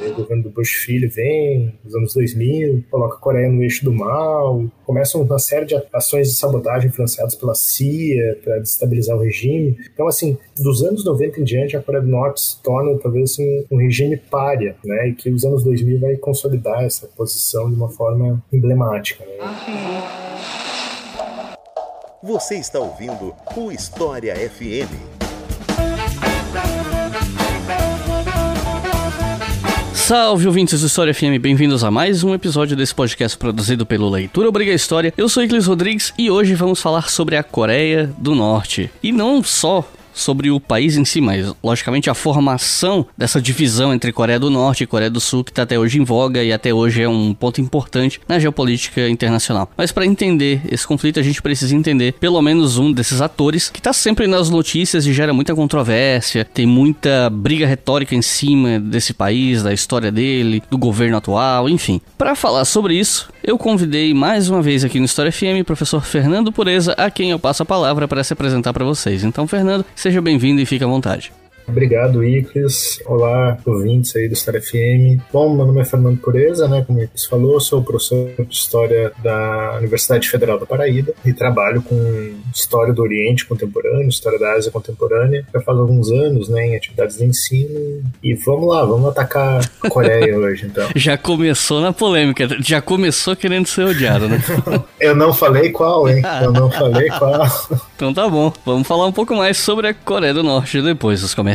Daí o governo do Bush filho vem, nos anos 2000, coloca a Coreia no eixo do mal, começam uma série de ações de sabotagem financiadas pela CIA para destabilizar o regime. Então, assim, dos anos 90 em diante, a Coreia do Norte se torna, talvez, assim, um regime pária, né? E que os anos 2000 vai consolidar essa posição de uma forma emblemática, né? Você está ouvindo o História FM. Salve, ouvintes do História FM, bem-vindos a mais um episódio desse podcast produzido pelo Leitura Obriga História. Eu sou Iclis Rodrigues e hoje vamos falar sobre a Coreia do Norte. E não só sobre o país em si, mas logicamente a formação dessa divisão entre Coreia do Norte e Coreia do Sul, que está até hoje em voga e até hoje é um ponto importante na geopolítica internacional. Mas para entender esse conflito, a gente precisa entender pelo menos um desses atores que está sempre nas notícias e gera muita controvérsia, tem muita briga retórica em cima desse país, da história dele, do governo atual, enfim. Para falar sobre isso, eu convidei mais uma vez aqui no História FM o professor Fernando Pureza, a quem eu passo a palavra para se apresentar para vocês. Então, Fernando, seja bem-vindo e fique à vontade. Obrigado, Iclis. Olá, ouvintes aí do História FM. Bom, meu nome é Fernando Pureza, né? Como o Iclis falou, sou professor de História da Universidade Federal da Paraíba e trabalho com História do Oriente Contemporâneo, História da Ásia Contemporânea, já faz alguns anos, né, em atividades de ensino. E vamos lá, vamos atacar a Coreia hoje, então. Já começou na polêmica, já começou querendo ser odiado, né? Eu não falei qual, hein? Eu não falei qual. Então tá bom, vamos falar um pouco mais sobre a Coreia do Norte depois dos comerciais.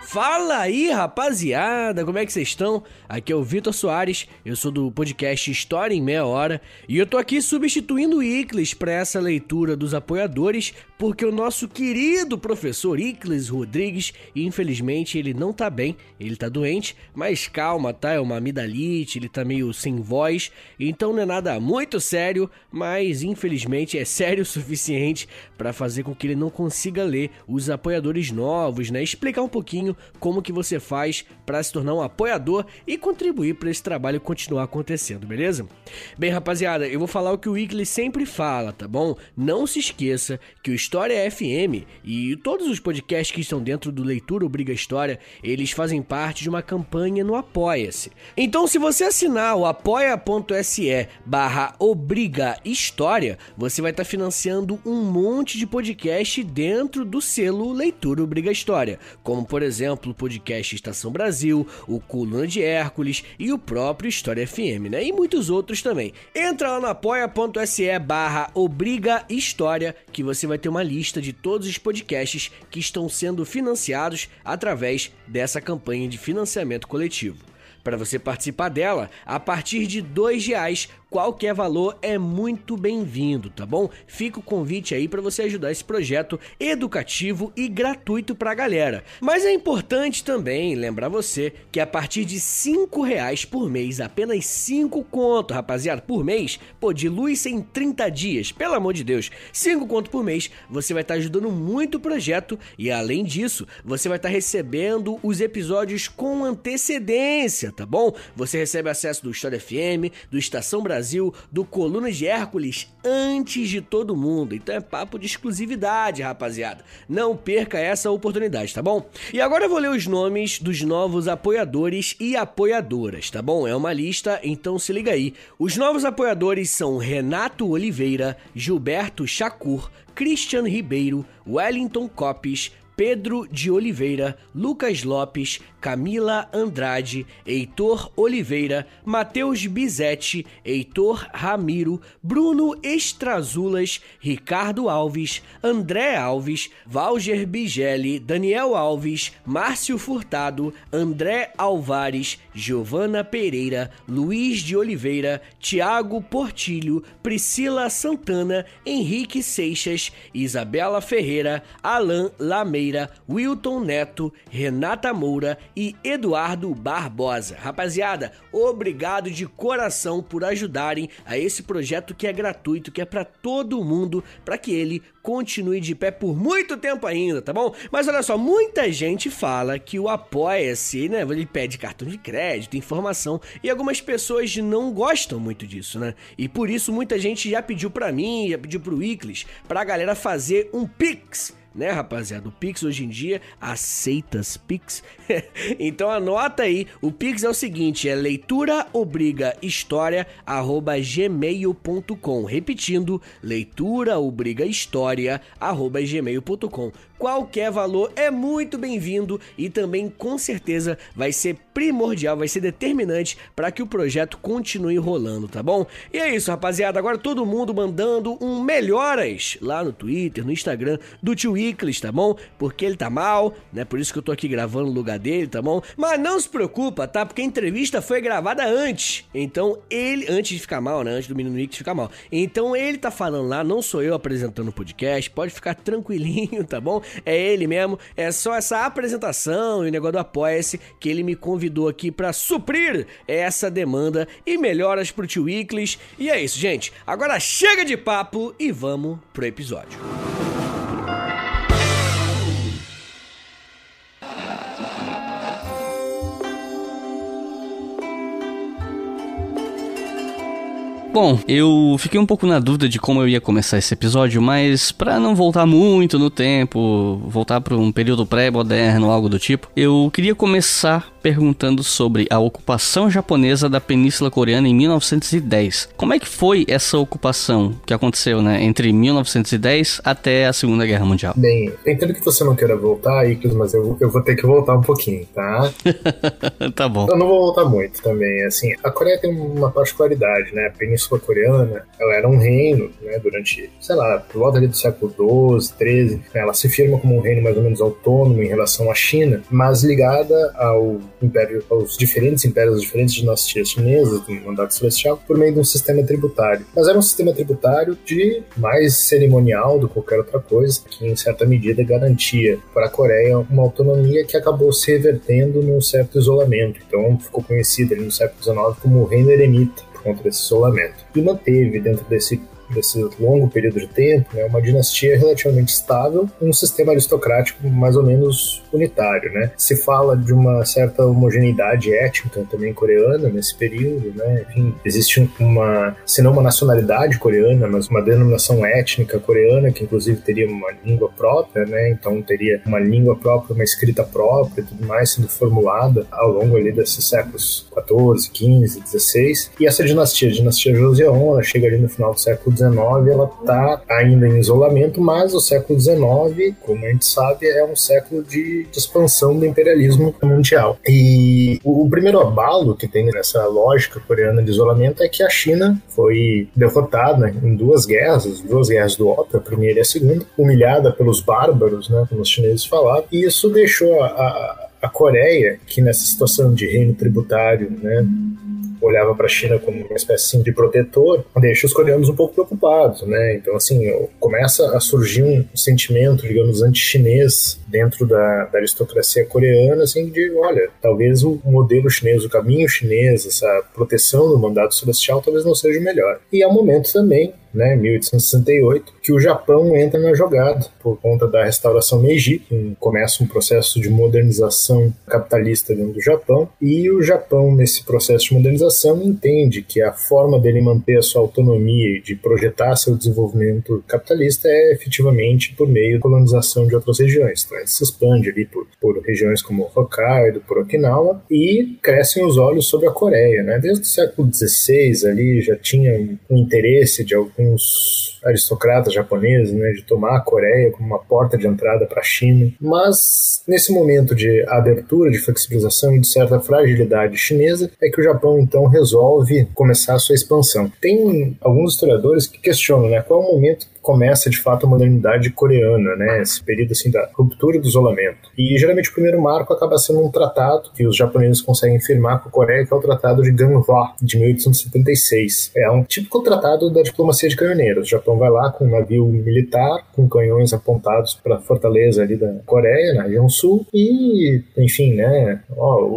Fala aí, rapaziada, como é que vocês estão? Aqui é o Vitor Soares, eu sou do podcast História em Meia Hora e eu tô aqui substituindo o Iclis para essa leitura dos apoiadores, porque o nosso querido professor Iclis Rodrigues, infelizmente ele não tá bem, ele tá doente, mas calma, tá? É uma amidalite, ele tá meio sem voz, então não é nada muito sério, mas infelizmente é sério o suficiente para fazer com que ele não consiga ler os apoiadores novos, né? Explicar um pouquinho como que você faz para se tornar um apoiador e contribuir para esse trabalho continuar acontecendo, beleza? Bem, rapaziada, eu vou falar o que o Iclis sempre fala, tá bom? Não se esqueça que o História FM e todos os podcasts que estão dentro do Leitura Obriga História, eles fazem parte de uma campanha no Apoia-se. Então, se você assinar o apoia.se/Obriga História, você vai estar financiando um monte de podcast dentro do selo Leitura Obriga História, como, por exemplo, o podcast Estação Brasil, o Coluna de Hércules e o próprio História FM, né? E muitos outros também. Entra lá no apoia.se/Obriga História que você vai ter uma lista de todos os podcasts que estão sendo financiados através dessa campanha de financiamento coletivo. Para você participar dela, a partir de R$2, qualquer valor é muito bem-vindo, tá bom? Fica o convite aí para você ajudar esse projeto educativo e gratuito pra galera. Mas é importante também lembrar você que a partir de R$5 por mês, apenas 5 conto, rapaziada, por mês, pô, dilui-se em 30 dias, pelo amor de Deus, 5 conto por mês, você vai estar ajudando muito o projeto e além disso, você vai estar recebendo os episódios com antecedência, tá bom? Você recebe acesso do História FM, do Estação Brasil, do Coluna de Hércules antes de todo mundo. Então é papo de exclusividade, rapaziada. Não perca essa oportunidade, tá bom? E agora eu vou ler os nomes dos novos apoiadores e apoiadoras, tá bom? É uma lista, então se liga aí. Os novos apoiadores são Renato Oliveira, Gilberto Chacur, Christian Ribeiro, Wellington Copes, Pedro de Oliveira, Lucas Lopes, Camila Andrade, Heitor Oliveira, Matheus Bizetti, Heitor Ramiro, Bruno Estrazulas, Ricardo Alves, André Alves, Valger Bigelli, Daniel Alves, Márcio Furtado, André Alvares, Giovana Pereira, Luiz de Oliveira, Tiago Portilho, Priscila Santana, Henrique Seixas, Isabela Ferreira, Alan Lameira, Pereira, Wilton Neto, Renata Moura e Eduardo Barbosa. Rapaziada, obrigado de coração por ajudarem a esse projeto que é gratuito, que é pra todo mundo, pra que ele continue de pé por muito tempo ainda, tá bom? Mas olha só, muita gente fala que o Apoia-se, né, ele pede cartão de crédito, informação, e algumas pessoas não gostam muito disso, né? E por isso muita gente já pediu pra mim, já pediu pro Iclis, pra galera fazer um Pix, né, rapaziada? O Pix hoje em dia aceita as Pix. Então anota aí, o Pix é o seguinte, é leituraobrigahistoria@gmail.com. Repetindo, leituraobrigahistoria@gmail.com. Qualquer valor é muito bem-vindo e também com certeza vai ser primordial, vai ser determinante para que o projeto continue rolando, tá bom? E é isso, rapaziada, agora todo mundo mandando um melhoras lá no Twitter, no Instagram do tio Iclis, tá bom? Porque ele tá mal, né? Por isso que eu tô aqui gravando no lugar dele, tá bom? Mas não se preocupa, tá? Porque a entrevista foi gravada antes. Então ele, antes de ficar mal, né? Antes do menino Iclis ficar mal. Então ele tá falando lá, não sou eu apresentando o podcast, pode ficar tranquilinho, tá bom? É ele mesmo, é só essa apresentação e o negócio do Apoia-se que ele me convidou aqui pra suprir essa demanda e melhoras pro tio Iclis. E é isso, gente. Agora chega de papo e vamos pro episódio. Bom, eu fiquei um pouco na dúvida de como eu ia começar esse episódio, mas pra não voltar muito no tempo, voltar para um período pré-moderno, algo do tipo, eu queria começar perguntando sobre a ocupação japonesa da Península Coreana em 1910. Como é que foi essa ocupação que aconteceu, né, entre 1910 até a Segunda Guerra Mundial? Bem, entendo que você não queira voltar, Iclis, mas eu vou ter que voltar um pouquinho, tá? Tá bom. Eu não vou voltar muito também, assim, a Coreia tem uma particularidade, né, a Península Coreana, ela era um reino, né, durante, sei lá, por volta ali do século XII, XIII, né, ela se firma como um reino mais ou menos autônomo em relação à China, mas ligada ao império, aos diferentes impérios, às diferentes dinastias chinesas do mandato celestial, por meio de um sistema tributário. Mas era um sistema tributário de mais cerimonial do que qualquer outra coisa, que em certa medida garantia para a Coreia uma autonomia que acabou se revertendo num certo isolamento. Então ficou conhecida ali no século XIX como o Reino Eremita, contra esse isolamento. E manteve dentro desse longo período de tempo, né, uma dinastia relativamente estável, um sistema aristocrático mais ou menos unitário, né? Se fala de uma certa homogeneidade étnica também coreana nesse período, né? Enfim, existe se não uma nacionalidade coreana, mas uma denominação étnica coreana que inclusive teria uma língua própria, né? Então teria uma língua própria, uma escrita própria e tudo mais sendo formulada ao longo ali desses séculos 14, 15, 16. E essa dinastia, a dinastia Joseon, ela chega ali no final do século XIX, ela está ainda em isolamento, mas o século XIX, como a gente sabe, é um século de expansão do imperialismo mundial. E o primeiro abalo que tem nessa lógica coreana de isolamento é que a China foi derrotada em duas guerras do ópio, a primeira e a segunda, humilhada pelos bárbaros, né, como os chineses falavam, e isso deixou a Coreia, que nessa situação de reino tributário, né, olhava para a China como uma espécie assim, de protetor, deixa os coreanos um pouco preocupados, né? Então, assim, começa a surgir um sentimento, digamos, anti-chinês dentro da aristocracia coreana, assim, de, olha, talvez o modelo chinês, o caminho chinês, essa proteção do mandato celestial talvez não seja o melhor. E é um momento também, né, 1868, que o Japão entra na jogada por conta da restauração Meiji, começa um processo de modernização capitalista dentro do Japão, e o Japão, nesse processo de modernização, entende que a forma dele manter a sua autonomia e de projetar seu desenvolvimento capitalista é efetivamente por meio da colonização de outras regiões. Então ele se expande ali por regiões como Hokkaido, por Okinawa, e crescem os olhos sobre a Coreia, né? Desde o século XVI ali já tinha um interesse de alguns aristocratas japoneses, né, de tomar a Coreia como uma porta de entrada para a China, mas nesse momento de abertura, de flexibilização e de certa fragilidade chinesa, é que o Japão então resolve começar a sua expansão. Tem alguns historiadores que questionam, né, qual é o momento começa de fato a modernidade coreana, né? Esse período assim da ruptura do isolamento. E geralmente o primeiro marco acaba sendo um tratado que os japoneses conseguem firmar com a Coreia, que é o Tratado de Ganhwa, de 1876. É um típico tratado da diplomacia de canhoneiros. O Japão vai lá com um navio militar, com canhões apontados para a fortaleza ali da Coreia, na região sul, e, enfim, né,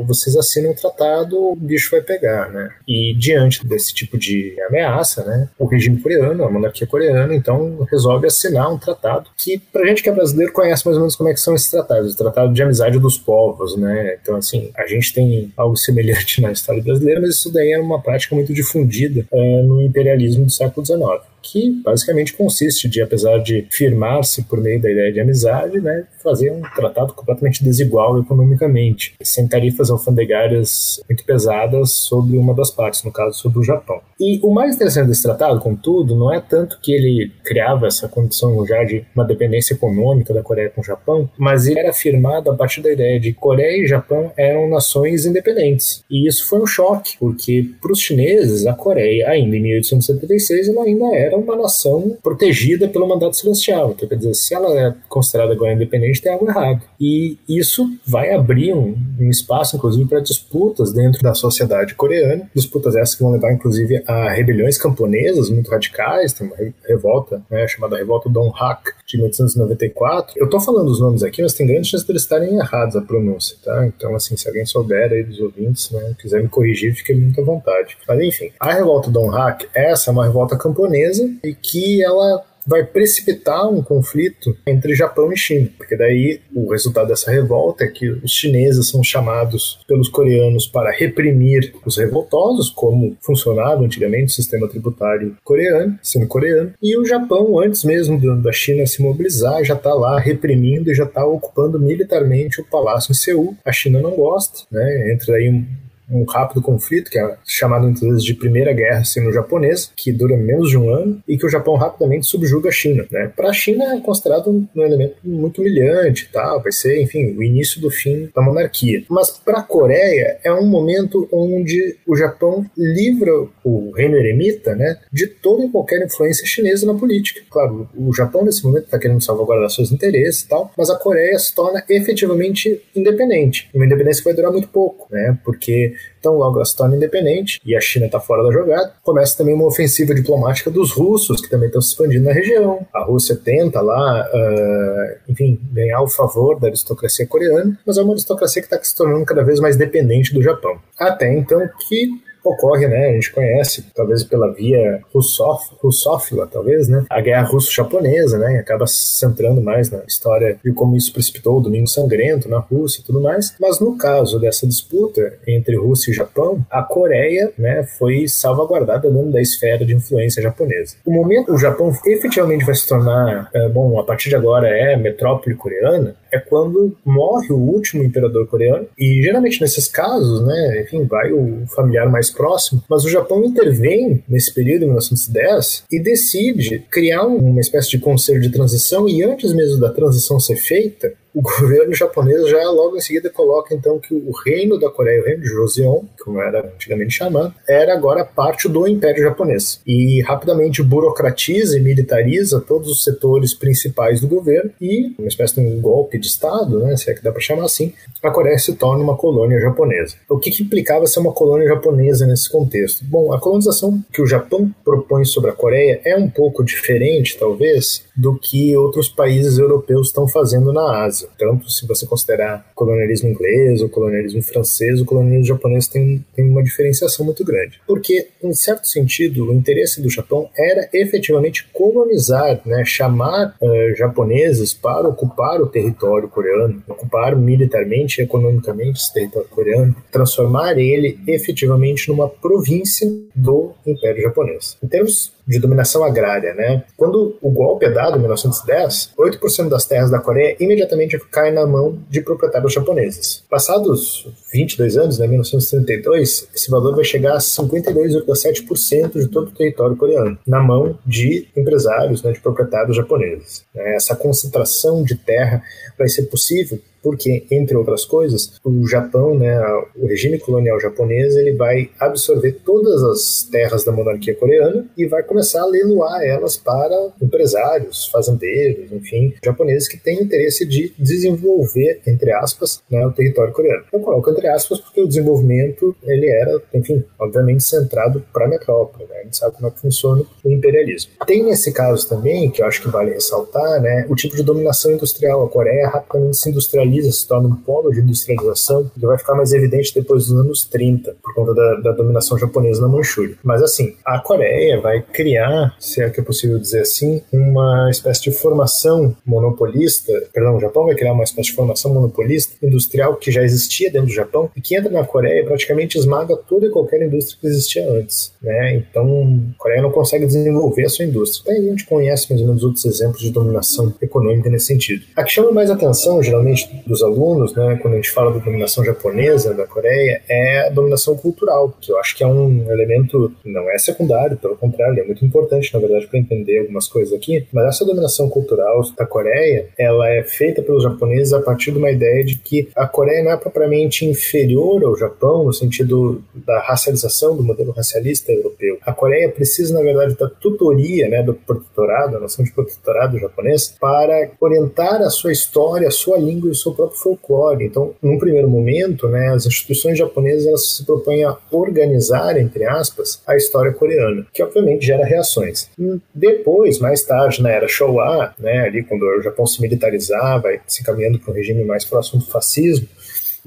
vocês assinam o tratado, o bicho vai pegar, né? E diante desse tipo de ameaça, né, o regime coreano, a monarquia coreana, então resolve assinar um tratado que, pra gente que é brasileiro, conhece mais ou menos como é que são esses tratados, o Tratado de Amizade dos Povos, né? Então, assim, a gente tem algo semelhante na história brasileira, mas isso daí é uma prática muito difundida no imperialismo do século XIX, que basicamente consiste de, apesar de firmar-se por meio da ideia de amizade, né, fazer um tratado completamente desigual economicamente, sem tarifas alfandegárias muito pesadas sobre uma das partes, no caso sobre o Japão. E o mais interessante desse tratado, contudo, não é tanto que ele criava essa condição já de uma dependência econômica da Coreia com o Japão, mas ele era firmado a partir da ideia de que Coreia e Japão eram nações independentes. E isso foi um choque, porque para os chineses, a Coreia, ainda em 1876, ela ainda era uma nação protegida pelo mandato celestial. Então, quer dizer, se ela é considerada agora independente, tem algo errado. E isso vai abrir um espaço, inclusive, para disputas dentro da sociedade coreana, disputas essas que vão levar, inclusive, a rebeliões camponesas muito radicais. Tem uma revolta, né, chamada Revolta Donghak, de 1894. Eu tô falando os nomes aqui, mas tem grande chance de eles estarem errados a pronúncia, tá? Então, assim, se alguém souber aí dos ouvintes, né, quiser me corrigir, fique muito à vontade. Mas, enfim, a Revolta Donghak, essa é uma revolta camponesa e que ela vai precipitar um conflito entre Japão e China, porque daí o resultado dessa revolta é que os chineses são chamados pelos coreanos para reprimir os revoltosos, como funcionava antigamente o sistema tributário coreano, sino-coreano, e o Japão, antes mesmo da China se mobilizar, já está lá reprimindo e já está ocupando militarmente o palácio em Seul. A China não gosta, né? Entra aí um rápido conflito, que é chamado muitas vezes de Primeira Guerra Sino-Japonesa, que dura menos de um ano, e que o Japão rapidamente subjuga a China, né? Para a China é considerado um elemento muito humilhante, tá? Vai ser, enfim, o início do fim da monarquia. Mas para a Coreia é um momento onde o Japão livra o reino eremita, né, de toda e qualquer influência chinesa na política. Claro, o Japão nesse momento está querendo salvaguardar seus interesses e tal, mas a Coreia se torna efetivamente independente. Uma independência que vai durar muito pouco, né? Porque então logo ela se torna independente e a China está fora da jogada. Começa também uma ofensiva diplomática dos russos, que também estão se expandindo na região. A Rússia tenta lá, enfim, ganhar o favor da aristocracia coreana, mas é uma aristocracia que está se tornando cada vez mais dependente do Japão. Até então que ocorre, né, a gente conhece, talvez pela via russófila, talvez, né, a guerra russo-japonesa, né, acaba se centrando mais na história de como isso precipitou o Domingo Sangrento na Rússia e tudo mais, mas no caso dessa disputa entre Rússia e Japão, a Coreia, né, foi salvaguardada dentro da esfera de influência japonesa. O momento o Japão efetivamente vai se tornar, a partir de agora é metrópole coreana, é quando morre o último imperador coreano, e geralmente nesses casos, né, enfim, vai o familiar mais próximo, mas o Japão intervém nesse período, em 1910, e decide criar uma espécie de conselho de transição, e antes mesmo da transição ser feita, o governo japonês já logo em seguida coloca então que o reino da Coreia, o reino de Joseon, como era antigamente chamado, era agora parte do Império Japonês. E rapidamente burocratiza e militariza todos os setores principais do governo e, uma espécie de um golpe de Estado, né, se é que dá para chamar assim, a Coreia se torna uma colônia japonesa. O que implicava ser uma colônia japonesa nesse contexto? Bom, a colonização que o Japão propõe sobre a Coreia é um pouco diferente, talvez, do que outros países europeus estão fazendo na Ásia. Tanto se você considerar o colonialismo inglês, o colonialismo francês, o colonialismo japonês tem uma diferenciação muito grande. Porque, em certo sentido, o interesse do Japão era efetivamente colonizar, né, chamar japoneses para ocupar o território coreano, ocupar militarmente e economicamente esse território coreano, transformar ele efetivamente numa província do Império Japonês. Em termos de dominação agrária, né? Quando o golpe é dado em 1910, 8% das terras da Coreia imediatamente caem na mão de proprietários japoneses. Passados 22 anos, né, 1932, esse valor vai chegar a 52,7% de todo o território coreano, na mão de empresários, né, de proprietários japoneses. Essa concentração de terra vai ser possível porque, entre outras coisas, o Japão, né, o regime colonial japonês, ele vai absorver todas as terras da monarquia coreana e vai começar a leiloar elas para empresários, fazendeiros, enfim, japoneses que têm interesse de desenvolver, entre aspas, né, o território coreano. Eu coloco entre aspas porque o desenvolvimento, ele era, enfim, obviamente centrado para a metrópole, né? A gente sabe como é que funciona o imperialismo. Tem nesse caso também, que eu acho que vale ressaltar, né, o tipo de dominação industrial. A Coreia rapidamente se industrializa, se torna um polo de industrialização, que vai ficar mais evidente depois dos anos 30, por conta da dominação japonesa na Manchúria. Mas assim, a Coreia vai criar, se é que é possível dizer assim, uma espécie de formação monopolista, perdão, o Japão vai criar uma espécie de formação monopolista industrial que já existia dentro do Japão e que entra na Coreia e praticamente esmaga toda e qualquer indústria que existia antes, né? Então, a Coreia não consegue desenvolver a sua indústria. Aí a gente conhece mais ou menos outros exemplos de dominação econômica nesse sentido. A que chama mais atenção, geralmente, dos alunos, né, quando a gente fala da dominação japonesa da Coreia, é a dominação cultural, que eu acho que é um elemento, não é secundário, pelo contrário, é muito importante, na verdade, para entender algumas coisas aqui, mas essa dominação cultural da Coreia, ela é feita pelos japoneses a partir de uma ideia de que a Coreia não é propriamente inferior ao Japão, no sentido da racialização, do modelo racialista europeu. A Coreia precisa, na verdade, da tutoria, né, do protetorado, a noção de protetorado japonês, para orientar a sua história, a sua língua e o seu próprio folclore. Então, num primeiro momento, né, as instituições japonesas elas se propõem a organizar, entre aspas, a história coreana, que obviamente gera reações. Depois, mais tarde, na era Showa, né, ali quando o Japão se militarizava e se caminhando para um regime mais próximo do fascismo,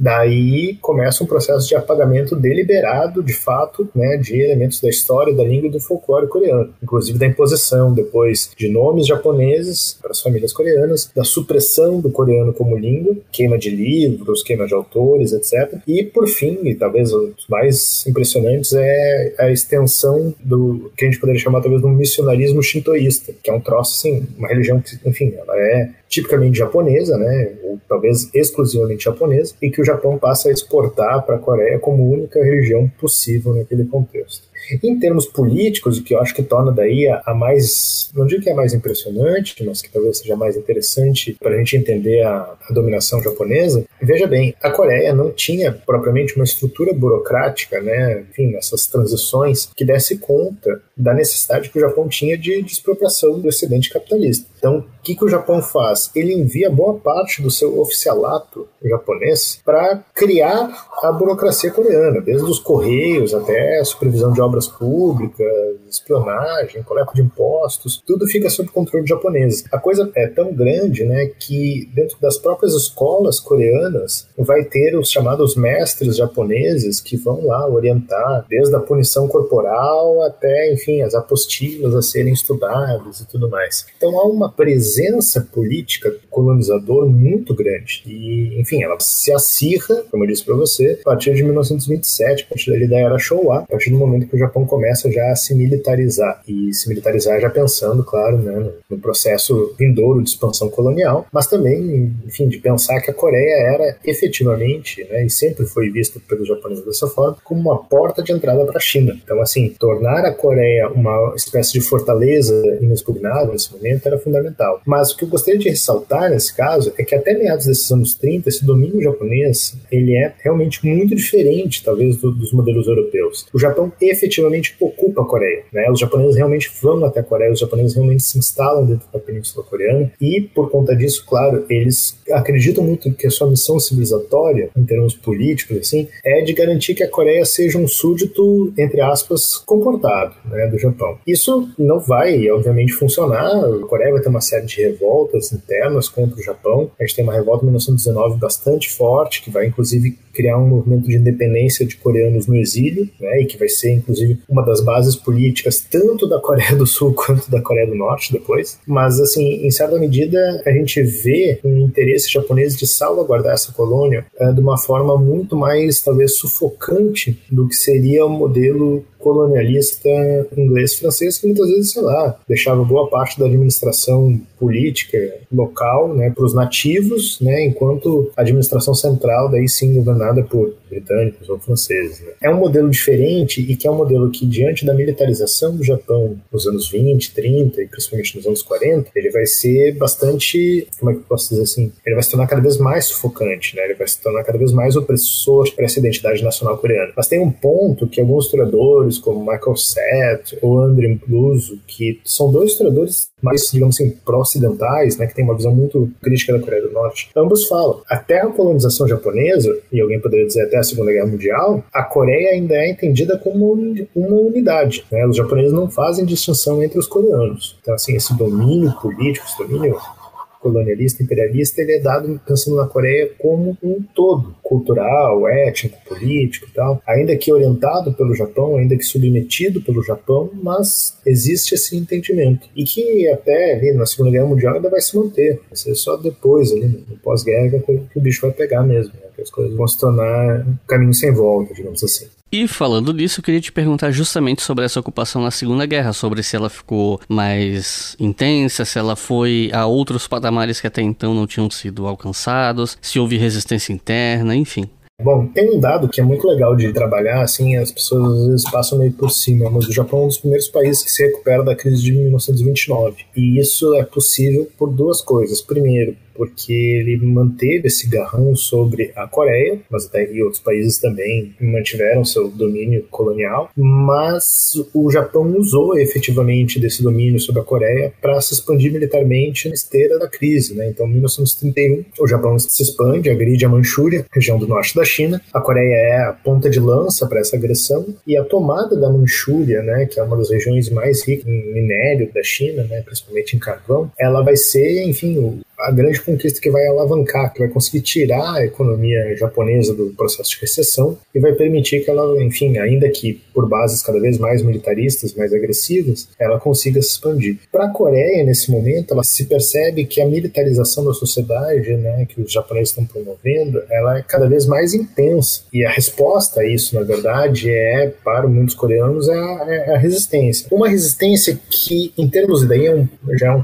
daí começa um processo de apagamento deliberado, de fato, né, de elementos da história, da língua e do folclore coreano, inclusive da imposição depois de nomes japoneses para as famílias coreanas, da supressão do coreano como língua, queima de livros, queima de autores, etc. E, por fim, e talvez os mais impressionantes, é a extensão do que a gente poderia chamar talvez de um missionarismo shintoísta, que é um troço, assim, uma religião que, enfim, ela é tipicamente japonesa, né, ou talvez exclusivamente japonesa, e que o Japão passa a exportar para a Coreia como única religião possível naquele contexto. Em termos políticos, o que eu acho que torna daí a mais, não digo que é a mais impressionante, mas que talvez seja mais interessante para a gente entender a dominação japonesa, veja bem, a Coreia não tinha propriamente uma estrutura burocrática, né, enfim, nessas transições que desse conta da necessidade que o Japão tinha de expropriação do excedente capitalista. Então, o que o Japão faz? Ele envia boa parte do seu oficialato japonês para criar a burocracia coreana, desde os correios até a supervisão de obras públicas, espionagem, coleta de impostos, tudo fica sob controle japonês. A coisa é tão grande, né, que dentro das próprias escolas coreanas vai ter os chamados mestres japoneses que vão lá orientar desde a punição corporal até, enfim, as apostilas a serem estudadas e tudo mais. Então há uma presença política colonizadora muito grande e, enfim, ela se acirra, como eu disse para você, a partir de 1927, a partir dali da era Showa, a partir do momento que o Japão começa já a se militarizar, e se militarizar já pensando, claro, né, no processo vindouro de expansão colonial, mas também, enfim, de pensar que a Coreia era efetivamente, né, e sempre foi vista pelos japoneses dessa forma, como uma porta de entrada para a China. Então, assim, tornar a Coreia uma espécie de fortaleza inexpugnável nesse momento era fundamental. Mas o que eu gostaria de ressaltar nesse caso é que até meados desses anos 30, esse domínio japonês, ele é realmente muito diferente, talvez, dos modelos europeus. O Japão efetivamente ocupa a Coreia, né? Os japoneses realmente vão até a Coreia, os japoneses realmente se instalam dentro da Península Coreana e, por conta disso, claro, eles acreditam muito que a sua missão civilizatória, em termos políticos, assim, é de garantir que a Coreia seja um súdito, entre aspas, comportado, né, do Japão. Isso não vai, obviamente, funcionar. A Coreia vai ter uma série de revoltas internas contra o Japão. A gente tem uma revolta em 1919 bastante forte, que vai, inclusive, criar um movimento de independência de coreanos no exílio, né, e que vai ser, inclusive, uma das bases políticas tanto da Coreia do Sul quanto da Coreia do Norte depois. Mas, assim, em certa medida, a gente vê um interesse japonês de salvaguardar essa colônia de uma forma muito mais, talvez, sufocante do que seria o modelo colonialista inglês-francês que muitas vezes, sei lá, deixava boa parte da administração política local, né, para os nativos, né, enquanto a administração central daí sim governada por britânicos ou franceses, né. É um modelo diferente e que é um modelo que, diante da militarização do Japão nos anos 20, 30 e principalmente nos anos 40, ele vai ser bastante, como é que eu posso dizer assim, ele vai se tornar cada vez mais sufocante, né, ele vai se tornar cada vez mais opressor para essa identidade nacional coreana. Mas tem um ponto que alguns historiadores, como Michael Seth ou André Bluso, que são dois historiadores mais, digamos assim, pró-ocidentais, né, que tem uma visão muito crítica da Coreia do Norte, ambos falam, até a colonização japonesa, e alguém poderia dizer até a Segunda Guerra Mundial, a Coreia ainda é entendida como uma unidade, né? Os japoneses não fazem distinção entre os coreanos. Então, assim, esse domínio político, esse domínio colonialista, imperialista, ele é dado pensando na Coreia como um todo, cultural, étnico, político e tal, ainda que orientado pelo Japão, ainda que submetido pelo Japão, mas existe esse entendimento. E que até ali na Segunda Guerra Mundial ainda vai se manter. Vai ser só depois, ali no pós-guerra, que o bicho vai pegar mesmo, né? Que as coisas vão se tornar um caminho sem volta, digamos assim. E falando disso, eu queria te perguntar justamente sobre essa ocupação na Segunda Guerra, sobre se ela ficou mais intensa, se ela foi a outros patamares que até então não tinham sido alcançados, se houve resistência interna, enfim. Bom, tem um dado que é muito legal de trabalhar, assim, as pessoas às vezes passam meio por cima, mas o Japão é um dos primeiros países que se recupera da crise de 1929. E isso é possível por duas coisas. Primeiro, porque ele manteve esse garrão sobre a Coreia, mas até e outros países também mantiveram seu domínio colonial, mas o Japão usou efetivamente desse domínio sobre a Coreia para se expandir militarmente na esteira da crise, né? Então, em 1931, o Japão se expande, agride a Manchúria, região do norte da China. A Coreia é a ponta de lança para essa agressão, e a tomada da Manchúria, né, que é uma das regiões mais ricas em minério da China, né, principalmente em carvão, ela vai ser, enfim, a grande conquista que vai alavancar, que vai conseguir tirar a economia japonesa do processo de recessão e vai permitir que ela, enfim, ainda que por bases cada vez mais militaristas, mais agressivas, ela consiga se expandir. Para a Coreia, nesse momento, ela se percebe que a militarização da sociedade, né, que os japoneses estão promovendo, ela é cada vez mais intensa. E a resposta a isso, na verdade, para muitos coreanos, é a resistência. Uma resistência que, em termos, daí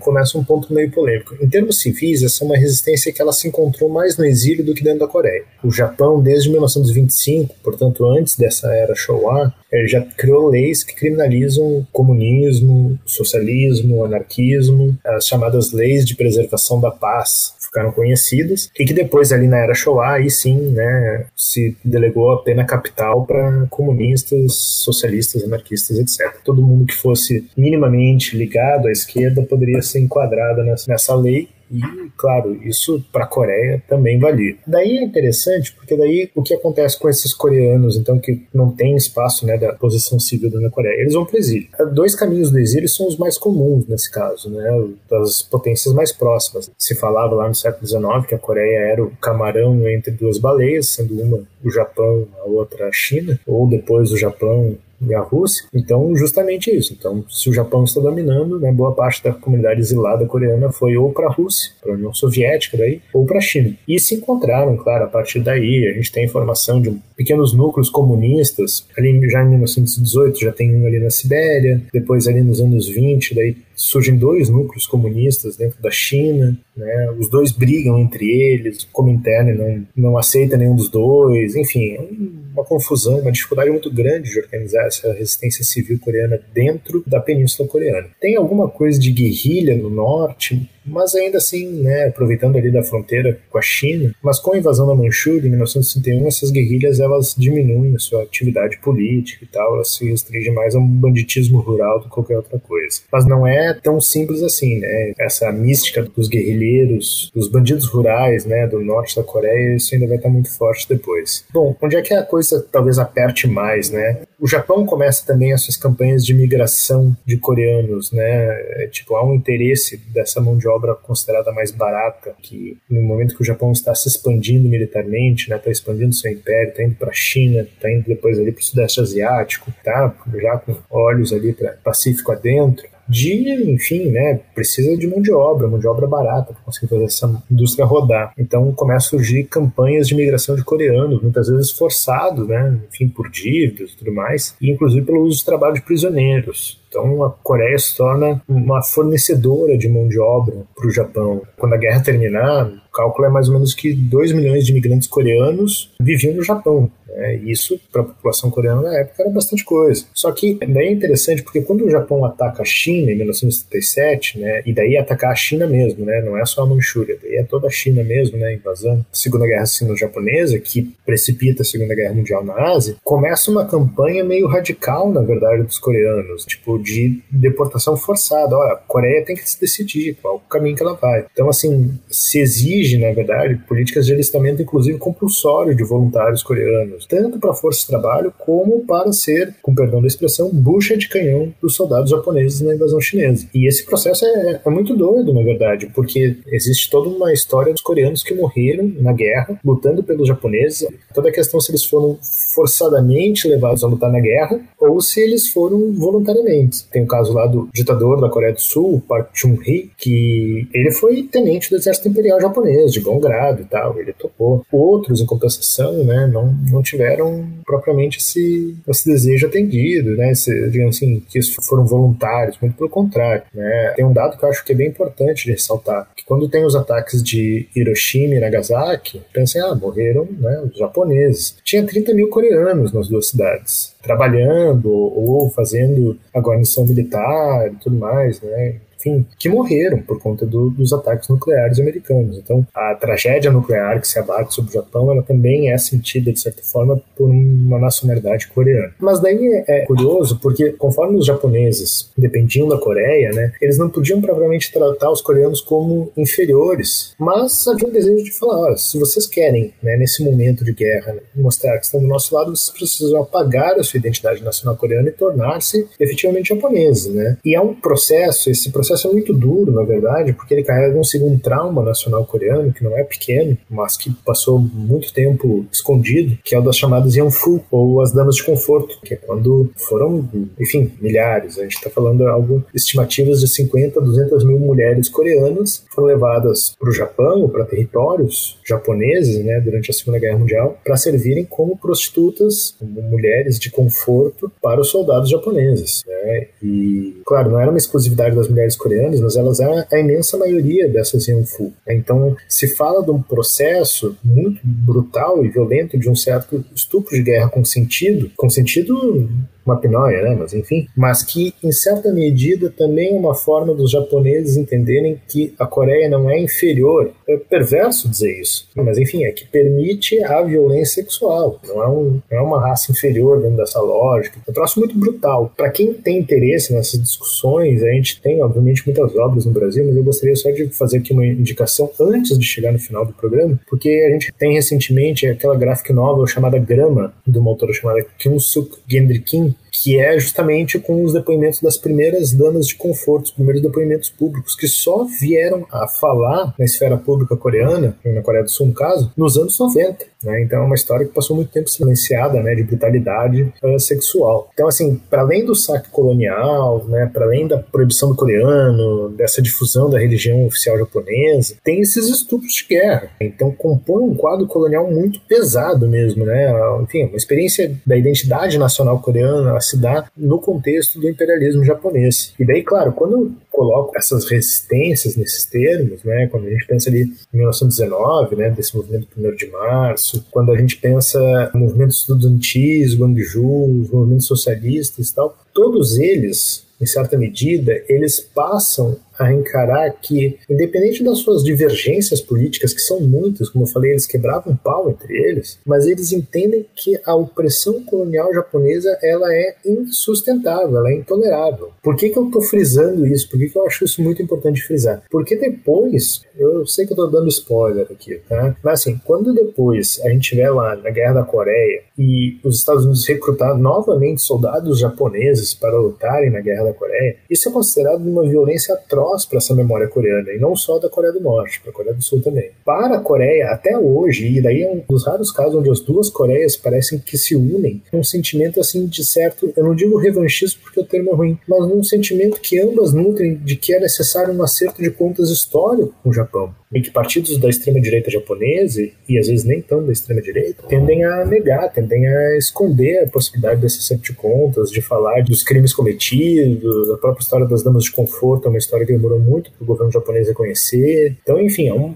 começa um ponto meio polêmico. Em termos civis, essa é uma resistência que ela se encontrou mais no exílio do que dentro da Coreia. O Japão, desde 1925, portanto antes dessa era Showa, já criou leis que criminalizam comunismo, socialismo, anarquismo, as chamadas leis de preservação da paz ficaram conhecidas, e que depois ali na era Showa, aí sim, né, se delegou a pena capital para comunistas, socialistas, anarquistas, etc. Todo mundo que fosse minimamente ligado à esquerda poderia ser enquadrado nessa lei. E, claro, isso para a Coreia também valia. Daí é interessante, porque daí o que acontece com esses coreanos, então, que não tem espaço, né, da posição civil da Coreia? Eles vão para o exílio. Dois caminhos do exílio são os mais comuns nesse caso, né, das potências mais próximas. Se falava lá no século XIX que a Coreia era o camarão entre duas baleias, sendo uma o Japão, a outra a China, ou depois o Japão e a Rússia. Então, justamente isso. Então, se o Japão está dominando, né, boa parte da comunidade exilada coreana foi ou para a Rússia, para a União Soviética daí, ou para a China. E se encontraram, claro, a partir daí. A gente tem informação de pequenos núcleos comunistas. Ali já em 1918 já tem um ali na Sibéria, depois ali nos anos 20, daí surgem dois núcleos comunistas dentro da China, né? Os dois brigam entre eles, o Comintern não aceita nenhum dos dois, enfim, é uma confusão, uma dificuldade muito grande de organizar essa resistência civil coreana dentro da Península Coreana. Tem alguma coisa de guerrilha no norte, mas ainda assim, né, aproveitando ali da fronteira com a China, mas com a invasão da Manchúria em 1961, essas guerrilhas elas diminuem a sua atividade política e tal, elas se restringem mais a um banditismo rural do que qualquer outra coisa. Mas não é tão simples assim, né? Essa mística dos guerrilheiros, dos bandidos rurais, né, do norte da Coreia, isso ainda vai estar muito forte depois. Bom, onde é que a coisa talvez aperte mais, né? O Japão começa também as suas campanhas de migração de coreanos, né? Tipo, há um interesse dessa mão de obra considerada mais barata, que no momento que o Japão está se expandindo militarmente, né, está expandindo seu império, está indo para a China, está indo depois ali para o Sudeste Asiático, tá? Já com olhos ali para Pacífico adentro, enfim, né, precisa de mão de obra barata para conseguir fazer essa indústria rodar. Então começam a surgir campanhas de migração de coreanos, muitas vezes forçados, né, enfim, por dívidas e tudo mais, e inclusive pelo uso de trabalho de prisioneiros. Então a Coreia se torna uma fornecedora de mão de obra para o Japão. Quando a guerra terminar, o cálculo é mais ou menos que 2 milhões de imigrantes coreanos viviam no Japão. E isso, para a população coreana na época, era bastante coisa. Só que daí é interessante, porque quando o Japão ataca a China em 1977, né, e daí atacar a China mesmo, né, não é só a Manchúria, daí é toda a China mesmo, né, invasão. A Segunda Guerra Sino-Japonesa, que precipita a Segunda Guerra Mundial na Ásia, começa uma campanha meio radical, na verdade, dos coreanos, tipo, de deportação forçada. Olha, a Coreia tem que se decidir qual o caminho que ela vai. Então, assim, se exige, na verdade, políticas de alistamento, inclusive compulsório, de voluntários coreanos, tanto para a força de trabalho como para ser, com perdão da expressão, bucha de canhão dos soldados japoneses na invasão chinesa. E esse processo é muito doido, na verdade, porque existe toda uma história dos coreanos que morreram na guerra, lutando pelos japoneses. Toda a questão se eles foram forçadamente levados a lutar na guerra ou se eles foram voluntariamente. Tem o caso lá do ditador da Coreia do Sul, Park Chung-hee, que ele foi tenente do exército imperial japonês, de bom grado e tal, ele topou. Outros, em compensação, né, não tiveram propriamente esse desejo atendido, né, digamos assim, que foram voluntários, muito pelo contrário, né. Tem um dado que eu acho que é bem importante de ressaltar, que quando tem os ataques de Hiroshima e Nagasaki, pensem, morreram, né, os japoneses. Tinha 30 mil coreanos nas duas cidades, trabalhando ou fazendo a guarnição militar e tudo mais, né, enfim, que morreram por conta dos ataques nucleares americanos. Então, a tragédia nuclear que se abate sobre o Japão, ela também é sentida, de certa forma, por uma nacionalidade coreana. Mas daí é curioso, porque conforme os japoneses dependiam da Coreia, né, eles não podiam propriamente tratar os coreanos como inferiores, mas havia um desejo de falar, olha, se vocês querem, né, nesse momento de guerra, né, mostrar que estão do nosso lado, vocês precisam apagar a sua identidade nacional coreana e tornar-se efetivamente japoneses, né? E é um processo, esse processo é muito duro, na verdade, porque ele carrega um trauma nacional coreano, que não é pequeno, mas que passou muito tempo escondido, que é o das chamadas Yanfu, ou as damas de conforto, que é quando foram, enfim, milhares, a gente está falando de estimativas de 50 a 200 mil mulheres coreanas foram levadas para o Japão, para territórios japoneses, né, durante a Segunda Guerra Mundial, para servirem como prostitutas, como mulheres de conforto para os soldados japoneses, né? E, claro, não era uma exclusividade das mulheres coreanas, mas elas eram a imensa maioria dessas Yanfu. Então, se fala de um processo muito brutal e violento de um certo estupro de guerra consentido uma pinóia, né? Mas enfim, mas que em certa medida também é uma forma dos japoneses entenderem que a Coreia não é inferior. É perverso dizer isso, mas enfim, é que permite a violência sexual. Não é uma raça inferior dentro dessa lógica. É um troço muito brutal. Para quem tem interesse nessas discussões, a gente tem obviamente muitas obras no Brasil, mas eu gostaria só de fazer aqui uma indicação antes de chegar no final do programa, porque a gente tem recentemente aquela graphic novel chamada Grama, de uma autora chamada Kyung-suk Gendry-Kim, que é justamente com os depoimentos das primeiras damas de conforto, os primeiros depoimentos públicos, que só vieram a falar na esfera pública coreana, na Coreia do Sul, no caso, nos anos 90. Né? Então é uma história que passou muito tempo silenciada, né, de brutalidade sexual. Então, assim, para além do saque colonial, né, para além da proibição do coreano, dessa difusão da religião oficial japonesa, tem esses estupros de guerra. Então compõe um quadro colonial muito pesado mesmo, né? Enfim, uma experiência da identidade nacional coreana se dá no contexto do imperialismo japonês. E daí, claro, quando coloco essas resistências nesses termos, né, quando a gente pensa ali em 1919, né, desse movimento 1º de março, quando a gente pensa no movimento estudantis, Gwangju, os movimentos socialistas e tal, todos eles, em certa medida, eles passam a encarar que, independente das suas divergências políticas, que são muitas, como eu falei, eles quebravam pau entre eles, mas eles entendem que a opressão colonial japonesa, ela é insustentável, ela é intolerável. Por que eu estou frisando isso? Por que eu acho isso muito importante frisar? Porque depois, eu sei que eu estou dando spoiler aqui, tá? Mas assim, quando depois a gente tiver lá na Guerra da Coreia, e os Estados Unidos recrutar novamente soldados japoneses para lutarem na Guerra da Coreia, isso é considerado uma violência atroz para essa memória coreana, e não só da Coreia do Norte, para a Coreia do Sul também. Para a Coreia, até hoje, e daí é um dos raros casos onde as duas Coreias parecem que se unem, um sentimento assim de certo, eu não digo revanchismo porque o termo é ruim, mas um sentimento que ambas nutrem de que é necessário um acerto de contas histórico com o Japão, e que partidos da extrema-direita japonesa, e às vezes nem tão da extrema-direita, tendem a negar, tendem a esconder a possibilidade desse acerto de contas, de falar dos crimes cometidos, a própria história das damas de conforto é uma história que demorou muito para o governo japonês reconhecer. Então, enfim, é um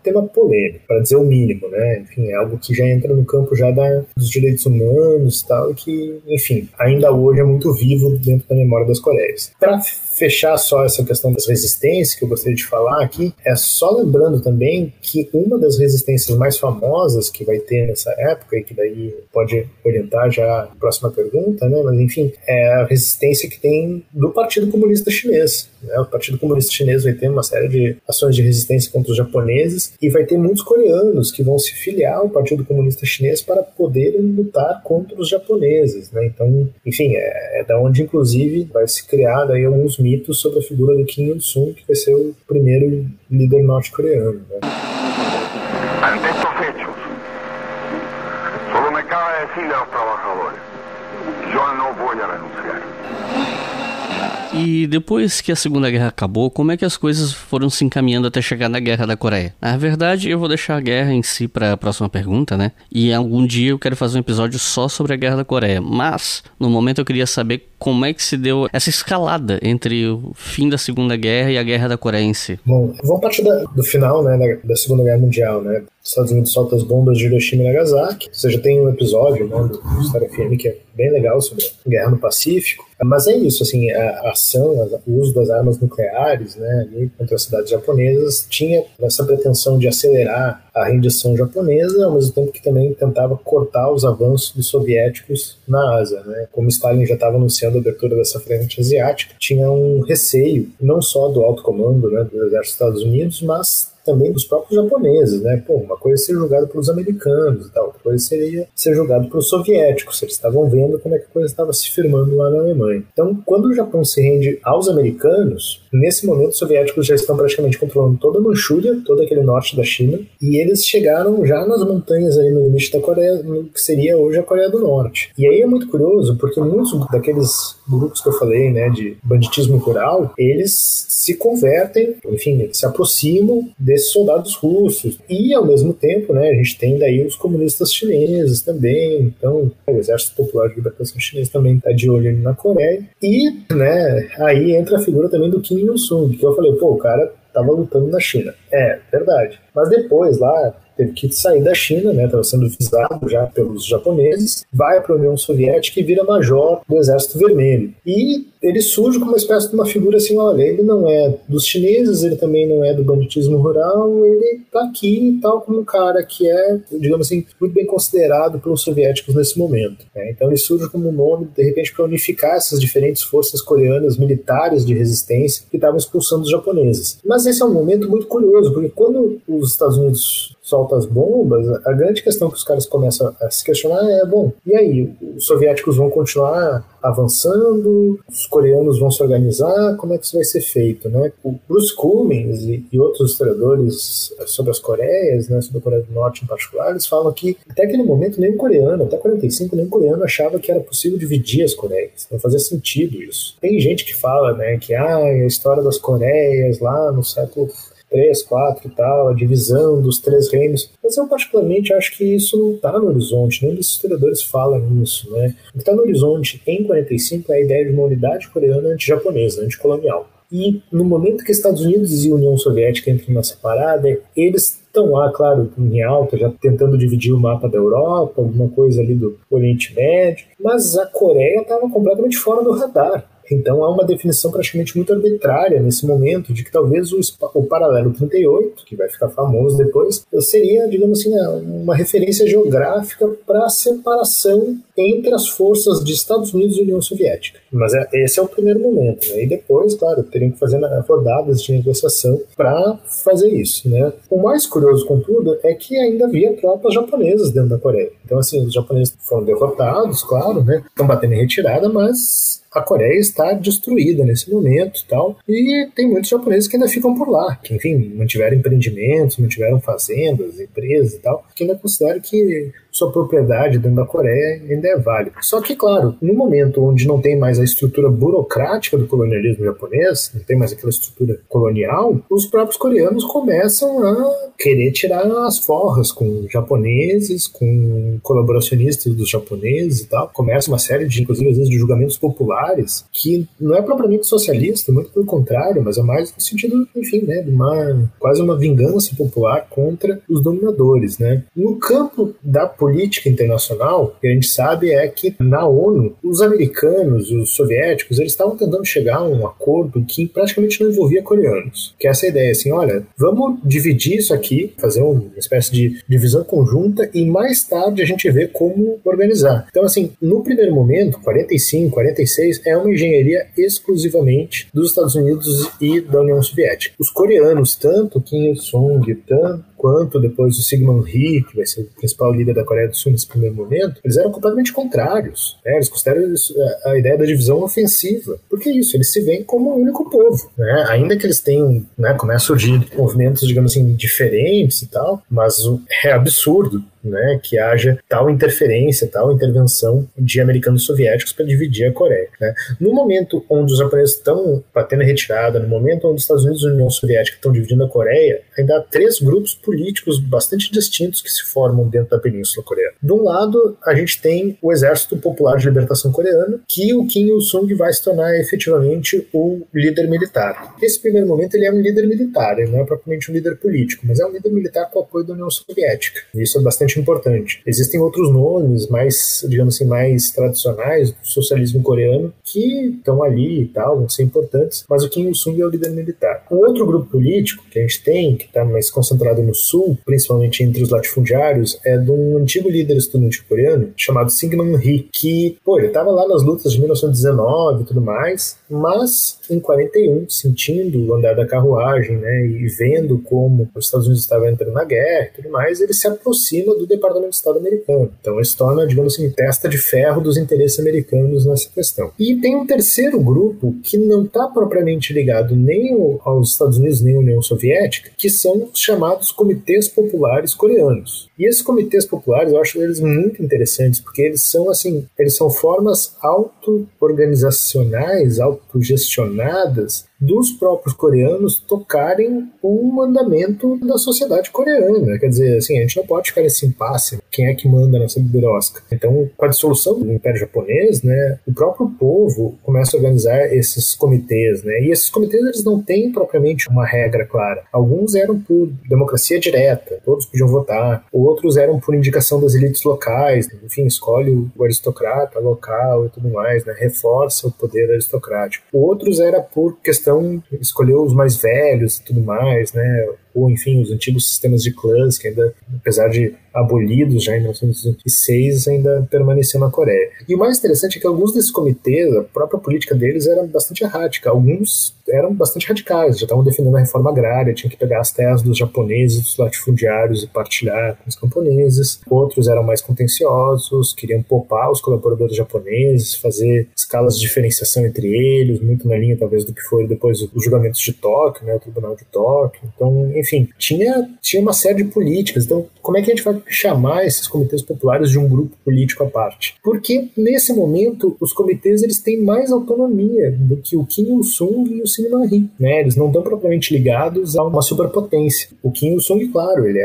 tema polêmico, para dizer o mínimo, né? Enfim, é algo que já entra no campo já dos direitos humanos e tal, e que, enfim, ainda hoje é muito vivo dentro da memória das Coreias. Para fechar só essa questão das resistências que eu gostaria de falar aqui, é só lembrando também que uma das resistências mais famosas que vai ter nessa época, e que daí pode orientar já a próxima pergunta, né? Mas enfim, é a resistência que tem do Partido Comunista Chinês, né? O Partido Comunista Chinês vai ter uma série de ações de resistência contra os japoneses, e vai ter muitos coreanos que vão se filiar ao Partido Comunista Chinês para poderem lutar contra os japoneses, né? Então, enfim, é da onde inclusive vai se criar daí alguns mitos sobre a figura do Kim Il-sung, que vai ser o primeiro líder norte-coreano, né? Ante estos hechos, solo me cabe decirle a los trabajadores, yo no voy a renunciar. E depois que a Segunda Guerra acabou, como é que as coisas foram se encaminhando até chegar na Guerra da Coreia? Na verdade, eu vou deixar a guerra em si para a próxima pergunta, né? E algum dia eu quero fazer um episódio só sobre a Guerra da Coreia. Mas, no momento eu queria saber como é que se deu essa escalada entre o fim da Segunda Guerra e a Guerra da Coreia em si. Bom, vamos partir do final, né, da Segunda Guerra Mundial, né? Os Estados Unidos soltam as bombas de Hiroshima e Nagasaki. Você já tem um episódio, né, do História FM que é bem legal sobre a Guerra no Pacífico. Mas é isso, assim, a ação, o uso das armas nucleares, né, ali contra as cidades japonesas tinha essa pretensão de acelerar a rendição japonesa, ao mesmo tempo que também tentava cortar os avanços dos soviéticos na Ásia, né? Como Stalin já estava anunciando a abertura dessa frente asiática, tinha um receio, não só do alto comando, né, do exército dos Estados Unidos, mas também dos próprios japoneses, né? Pô, uma coisa é ser julgado pelos americanos e tal, outra coisa seria ser julgado pelos soviéticos. Eles estavam vendo como é que a coisa estava se firmando lá na Alemanha. Então, quando o Japão se rende aos americanos, nesse momento os soviéticos já estão praticamente controlando toda a Manchúria, todo aquele norte da China, e eles chegaram já nas montanhas ali no limite da Coreia, no que seria hoje a Coreia do Norte. E aí é muito curioso, porque muitos daqueles grupos que eu falei, né, de banditismo rural, eles se convertem, enfim, eles se aproximam desses soldados russos. E, ao mesmo tempo, né, a gente tem daí os comunistas chineses também. Então, o Exército Popular de Libertação Chinês também está de olho na Coreia. E, né, aí entra a figura também do Kim Il-sung, que eu falei, pô, o cara estava lutando na China. É, verdade. Mas depois, lá, teve que sair da China, né, estava sendo visado já pelos japoneses, vai para a União Soviética e vira major do Exército Vermelho. E ele surge como uma espécie de uma figura assim, olha, ele não é dos chineses, ele também não é do banditismo rural, ele está aqui tal como um cara que é, digamos assim, muito bem considerado pelos soviéticos nesse momento, né? Então ele surge como um nome, de repente, para unificar essas diferentes forças coreanas militares de resistência que estavam expulsando os japoneses. Mas esse é um momento muito curioso, porque quando os Estados Unidos solta as bombas, a grande questão que os caras começam a se questionar é, bom, e aí, os soviéticos vão continuar avançando, os coreanos vão se organizar, como é que isso vai ser feito, né? O Bruce Cummings e outros historiadores sobre as Coreias, né, sobre a Coreia do Norte em particular, eles falam que até aquele momento nem coreano, até 45, nem coreano achava que era possível dividir as Coreias, não fazia sentido isso. Tem gente que fala, né, que a história das Coreias lá no século 3, 4 e tal, a divisão dos 3 reinos, mas eu particularmente acho que isso não está no horizonte, nenhum dos historiadores fala nisso, né? O que está no horizonte em 45 é a ideia de uma unidade coreana anti-japonesa, anticolonial. E no momento que Estados Unidos e União Soviética entram nessa parada, eles estão lá, claro, em alta, já tentando dividir o mapa da Europa, alguma coisa ali do Oriente Médio, mas a Coreia estava completamente fora do radar. Então há uma definição praticamente muito arbitrária nesse momento de que talvez o paralelo 38, que vai ficar famoso depois, seria, digamos assim, uma referência geográfica para a separação entre as forças de Estados Unidos e União Soviética. Mas esse é o primeiro momento, né? E depois, claro, teriam que fazer rodadas de negociação para fazer isso, né? O mais curioso, contudo, é que ainda havia tropas japonesas dentro da Coreia. Então, assim, os japoneses foram derrotados, claro, né? Estão batendo em retirada, mas a Coreia está destruída nesse momento e tal, e tem muitos japoneses que ainda ficam por lá, que, enfim, mantiveram empreendimentos, mantiveram fazendas, empresas e tal, que ainda consideram que sua propriedade dentro da Coreia ainda é válida. Só que, claro, no momento onde não tem mais a estrutura burocrática do colonialismo japonês, não tem mais aquela estrutura colonial, os próprios coreanos começam a querer tirar as forras com japoneses, com colaboracionistas dos japoneses e tal. Começa uma série de, inclusive, às vezes, de julgamentos populares, que não é propriamente socialista, muito pelo contrário, mas é mais no sentido, enfim, né, de quase uma vingança popular contra os dominadores, né. No campo da política internacional, o que a gente sabe é que na ONU, os americanos, os soviéticos, eles estavam tentando chegar a um acordo que praticamente não envolvia coreanos. Que é essa ideia, assim, olha, vamos dividir isso aqui, fazer uma espécie de divisão conjunta e mais tarde a gente vê como organizar. Então, assim, no primeiro momento, 45, 46, é uma engenharia exclusivamente dos Estados Unidos e da União Soviética. Os coreanos, tanto Kim Il-sung, quanto depois o Syngman Rhee, que vai ser o principal líder da Coreia do Sul nesse primeiro momento, eles eram completamente contrários, né? Eles consideram a ideia da divisão ofensiva. Porque é isso, eles se veem como um único povo, né? Ainda que eles tenham, né, começam a surgir movimentos, digamos assim, diferentes e tal, mas é absurdo, né, que haja tal interferência, tal intervenção de americanos soviéticos para dividir a Coreia, né? No momento onde os japoneses estão batendo retirada, no momento onde os Estados Unidos e a União Soviética estão dividindo a Coreia, ainda há 3 grupos políticos bastante distintos que se formam dentro da Península Coreana. De um lado, a gente tem o Exército Popular de Libertação Coreano, que o Kim Il-sung vai se tornar efetivamente o líder militar. Nesse primeiro momento, ele é um líder militar, ele não é propriamente um líder político, mas é um líder militar com apoio da União Soviética. Isso é bastante importante. Existem outros nomes mais, digamos assim, mais tradicionais do socialismo coreano que estão ali e tal, vão ser importantes, mas o Kim Il-sung é o líder militar. O outro grupo político que a gente tem, que está mais concentrado no sul, principalmente entre os latifundiários, é de um antigo líder estudantil coreano chamado Syngman Rhee, que, ele estava lá nas lutas de 1919 e tudo mais, mas em 41, sentindo o andar da carruagem, né, e vendo como os Estados Unidos estavam entrando na guerra e tudo mais, ele se aproxima do Departamento de Estado americano. Então ele se torna, digamos assim, testa de ferro dos interesses americanos nessa questão. E tem um terceiro grupo que não está propriamente ligado nem aos Estados Unidos nem à União Soviética, que são os chamados comitês populares coreanos. E esses comitês populares, eu acho eles muito interessantes, porque eles são, assim, eles são formas auto-organizacionais, autogestionadas dos próprios coreanos tocarem o mandamento da sociedade coreana. Quer dizer, assim, a gente não pode ficar nesse impasse, quem é que manda nessa birosca. Então, com a dissolução do Império Japonês, né, o próprio povo começa a organizar esses comitês, né, e esses comitês eles não têm propriamente uma regra clara. Alguns eram por democracia direta, todos podiam votar, outros eram por indicação das elites locais, enfim, escolhe o aristocrata local e tudo mais, né, reforça o poder aristocrático. Outros era por questão escolheu os mais velhos e tudo mais, né? Ou, enfim, os antigos sistemas de clãs que ainda, apesar de abolidos já em 1926, ainda permaneciam na Coreia. E o mais interessante é que alguns desses comitês, a própria política deles era bastante errática. Alguns eram bastante radicais, já estavam defendendo a reforma agrária, tinham que pegar as terras dos japoneses, dos latifundiários e partilhar com os camponeses. Outros eram mais contenciosos, queriam poupar os colaboradores japoneses, fazer escalas de diferenciação entre eles, muito na linha talvez do que foi depois os julgamentos de Tóquio, né, o Tribunal de Tóquio. Então, enfim, tinha uma série de políticas. Então, como é que a gente vai chamar esses comitês populares de um grupo político à parte? Porque, nesse momento, os comitês eles têm mais autonomia do que o Kim Il-sung e o Syngman Rhee, né? Eles não estão propriamente ligados a uma superpotência. O Kim Il-sung, claro, ele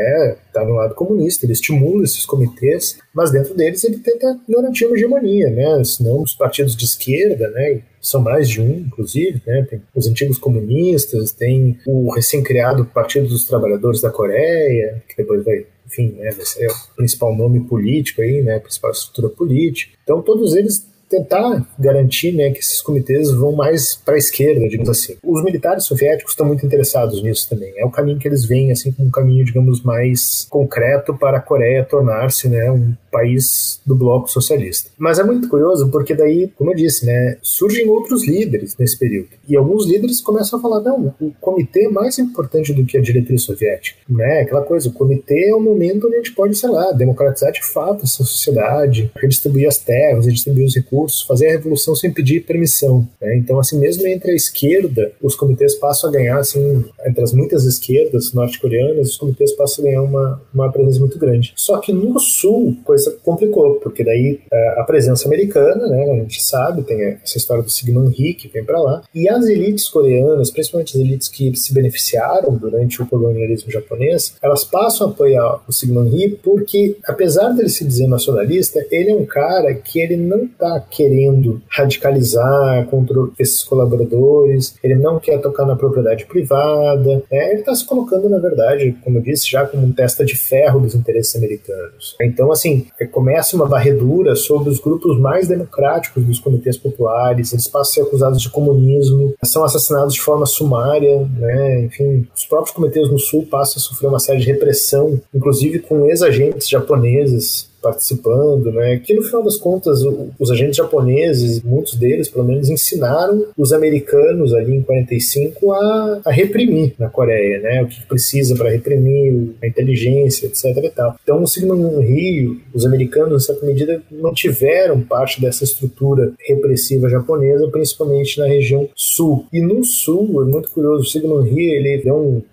está no lado comunista, ele estimula esses comitês, mas dentro deles ele tenta garantir uma hegemonia, né? Senão os partidos de esquerda, né, são mais de um, inclusive, né? Tem os antigos comunistas, tem o recém-criado Partido dos Trabalhadores da Coreia, que depois vai, enfim, né, vai ser o principal nome político aí, né, a principal estrutura política. Então todos eles tentar garantir, né, que esses comitês vão mais para a esquerda, digamos assim. Os militares soviéticos estão muito interessados nisso também. É o caminho que eles veem assim como um caminho, digamos, mais concreto para a Coreia tornar-se, né, um país do bloco socialista. Mas é muito curioso porque daí, como eu disse, né, surgem outros líderes nesse período. E alguns líderes começam a falar, não, o comitê é mais importante do que a diretriz soviética, né? Aquela coisa, o comitê é o momento onde a gente pode, sei lá, democratizar de fato essa sociedade, redistribuir as terras, redistribuir os recursos, fazer a revolução sem pedir permissão, né? Então, assim, mesmo entre a esquerda, os comitês passam a ganhar, assim, entre as muitas esquerdas norte-coreanas, os comitês passam a ganhar uma presença muito grande. Só que no sul, coisa complicou, porque daí a presença americana, né, a gente sabe, tem essa história do Syngman Rhee que vem para lá, e as elites coreanas, principalmente as elites que se beneficiaram durante o colonialismo japonês, elas passam a apoiar o Syngman Rhee porque, apesar dele se dizer nacionalista, ele é um cara que ele não está querendo radicalizar contra esses colaboradores, ele não quer tocar na propriedade privada, ele está se colocando, na verdade, como eu disse, já como um testa de ferro dos interesses americanos. Então, assim, começa uma varredura sobre os grupos mais democráticos dos comitês populares, eles passam a ser acusados de comunismo, são assassinados de forma sumária, né? Enfim, os próprios comitês no sul passam a sofrer uma série de repressão, inclusive com ex-agentes japoneses participando, né? Que no final das contas os agentes japoneses, muitos deles pelo menos, ensinaram os americanos ali em 45 a reprimir na Coreia, né? O que precisa para reprimir, a inteligência, etc e tal. Então o Syngman Rhee, os americanos, em certa medida, mantiveram parte dessa estrutura repressiva japonesa, principalmente na região sul. E no sul, é muito curioso, o Syngman Rhee, ele deu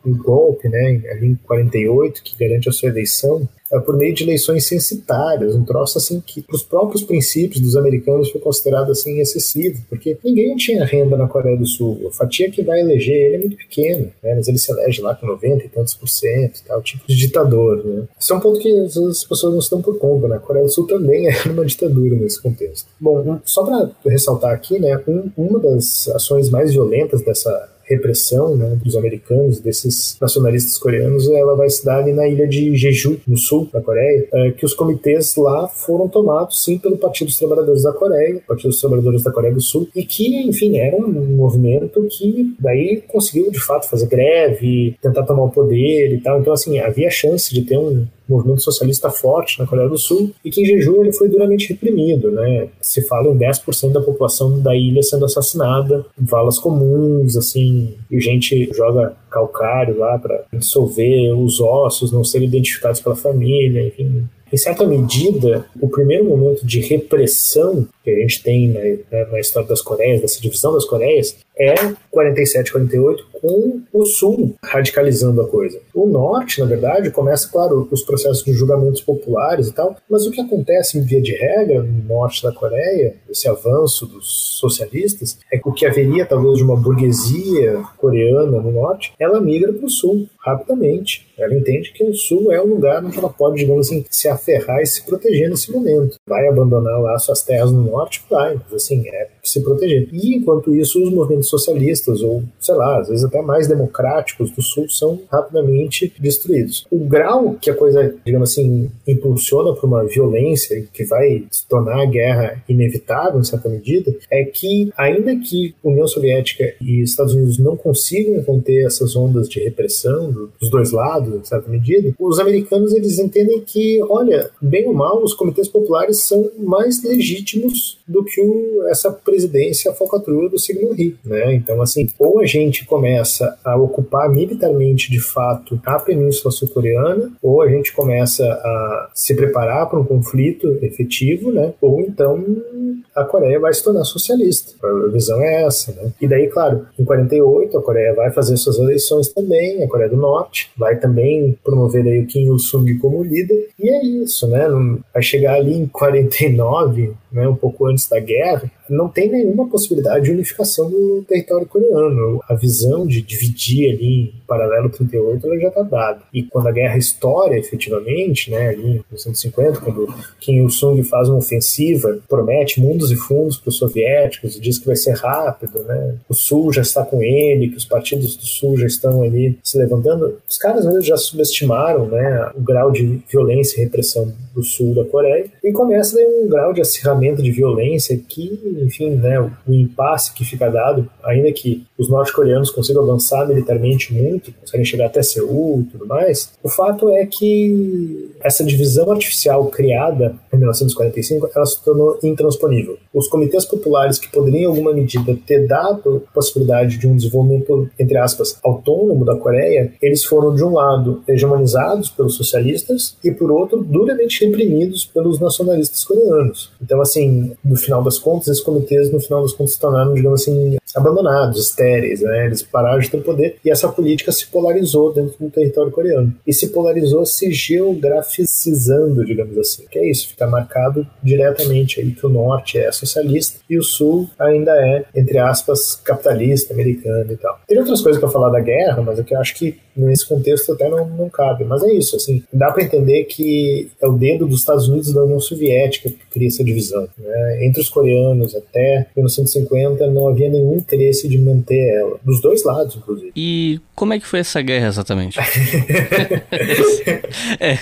um golpe, né, ali em 48, que garante a sua eleição, por meio de eleições censitárias, um troço assim que, para os próprios princípios dos americanos, foi considerado assim excessivo, porque ninguém tinha renda na Coreia do Sul. A fatia que vai eleger ele é muito pequena, né? Mas ele se elege lá com 90 e tantos por cento, tal, tipo de ditador, né? Esse é um ponto que as pessoas não se dão por conta, né? A Coreia do Sul também é uma ditadura nesse contexto. Bom, só para ressaltar aqui, né, uma das ações mais violentas dessa repressão, né, dos americanos, desses nacionalistas coreanos, ela vai se dar ali na ilha de Jeju, no sul da Coreia, que os comitês lá foram tomados, sim, pelo Partido dos Trabalhadores da Coreia, Partido dos Trabalhadores da Coreia do Sul, e que, enfim, era um movimento que daí conseguiu, de fato, fazer greve, tentar tomar o poder e tal. Então, assim, havia chance de ter um movimento socialista forte na Coreia do Sul, e que em Jeju ele foi duramente reprimido, né? Se fala em 10% da população da ilha sendo assassinada, valas comuns, assim, e gente joga calcário lá para dissolver os ossos, não serem identificados pela família, enfim. Em certa medida, o primeiro momento de repressão que a gente tem na história das Coreias, dessa divisão das Coreias, é 47, 48, com o Sul radicalizando a coisa. O Norte, na verdade, começa, claro, os processos de julgamentos populares e tal, mas o que acontece, em via de regra, no Norte da Coreia, esse avanço dos socialistas, é que o que haveria, talvez, de uma burguesia coreana no Norte, ela migra para o Sul, rapidamente. Ela entende que o Sul é um lugar onde ela pode, digamos assim, se aferrar e se proteger nesse momento. Vai abandonar lá suas terras no Norte? Vai, mas assim, é se proteger. E, enquanto isso, os movimentos socialistas, ou, sei lá, às vezes até mais democráticos do Sul, são rapidamente destruídos. O grau que a coisa, digamos assim, impulsiona para uma violência que vai se tornar a guerra inevitável, em certa medida, é que, ainda que União Soviética e Estados Unidos não consigam conter essas ondas de repressão dos dois lados, em certa medida, os americanos, eles entendem que, olha, bem ou mal, os comitês populares são mais legítimos do que essa presidência falcatrua do Syngman Rhee, né? Então, assim, ou a gente começa a ocupar militarmente, de fato, a Península Sul-Coreana, ou a gente começa a se preparar para um conflito efetivo, né? Ou então a Coreia vai se tornar socialista. A visão é essa, né? E daí, claro, em 48, a Coreia vai fazer suas eleições também, a Coreia do Norte vai também promover aí o Kim Il-sung como líder, e é isso, né? Vai chegar ali em 49, né, um pouco antes da guerra, não tem nenhuma possibilidade de unificação do território coreano. A visão de dividir ali em paralelo 38, ela já está dada. E quando a guerra estoura efetivamente, né, ali em 1950, quando Kim Il-sung faz uma ofensiva, promete mundos e fundos para os soviéticos, diz que vai ser rápido, né, o Sul já está com ele, que os partidos do Sul já estão ali se levantando, os caras mesmo já subestimaram, né, o grau de violência e repressão do Sul da Coreia, e começa daí um grau de acirramento escalonamento de violência que, enfim, né, o impasse que fica dado, ainda que os norte-coreanos consigam avançar militarmente muito, conseguem chegar até Seul e tudo mais, o fato é que essa divisão artificial criada em 1945, ela se tornou intransponível. Os comitês populares que poderiam, em alguma medida, ter dado a possibilidade de um desenvolvimento, entre aspas, autônomo da Coreia, eles foram, de um lado, hegemonizados pelos socialistas e, por outro, duramente reprimidos pelos nacionalistas coreanos. Então, assim, no final das contas, esses comitês, no final das contas, se tornaram, digamos assim, abandonados, estéreis, né? Eles pararam de ter poder e essa política se polarizou dentro do território coreano. E se polarizou se geograficizando, digamos assim. Que é isso, fica marcado diretamente aí que o norte é socialista e o sul ainda é, entre aspas, capitalista, americano e tal. Tem outras coisas para falar da guerra, mas é que eu acho que nesse contexto até não cabe. Mas é isso, assim, dá para entender que é o dedo dos Estados Unidos e da União Soviética que cria essa divisão, né? Entre os coreanos até 1950 não havia nenhum interesse de manter ela, dos dois lados, inclusive. E como é que foi essa guerra exatamente?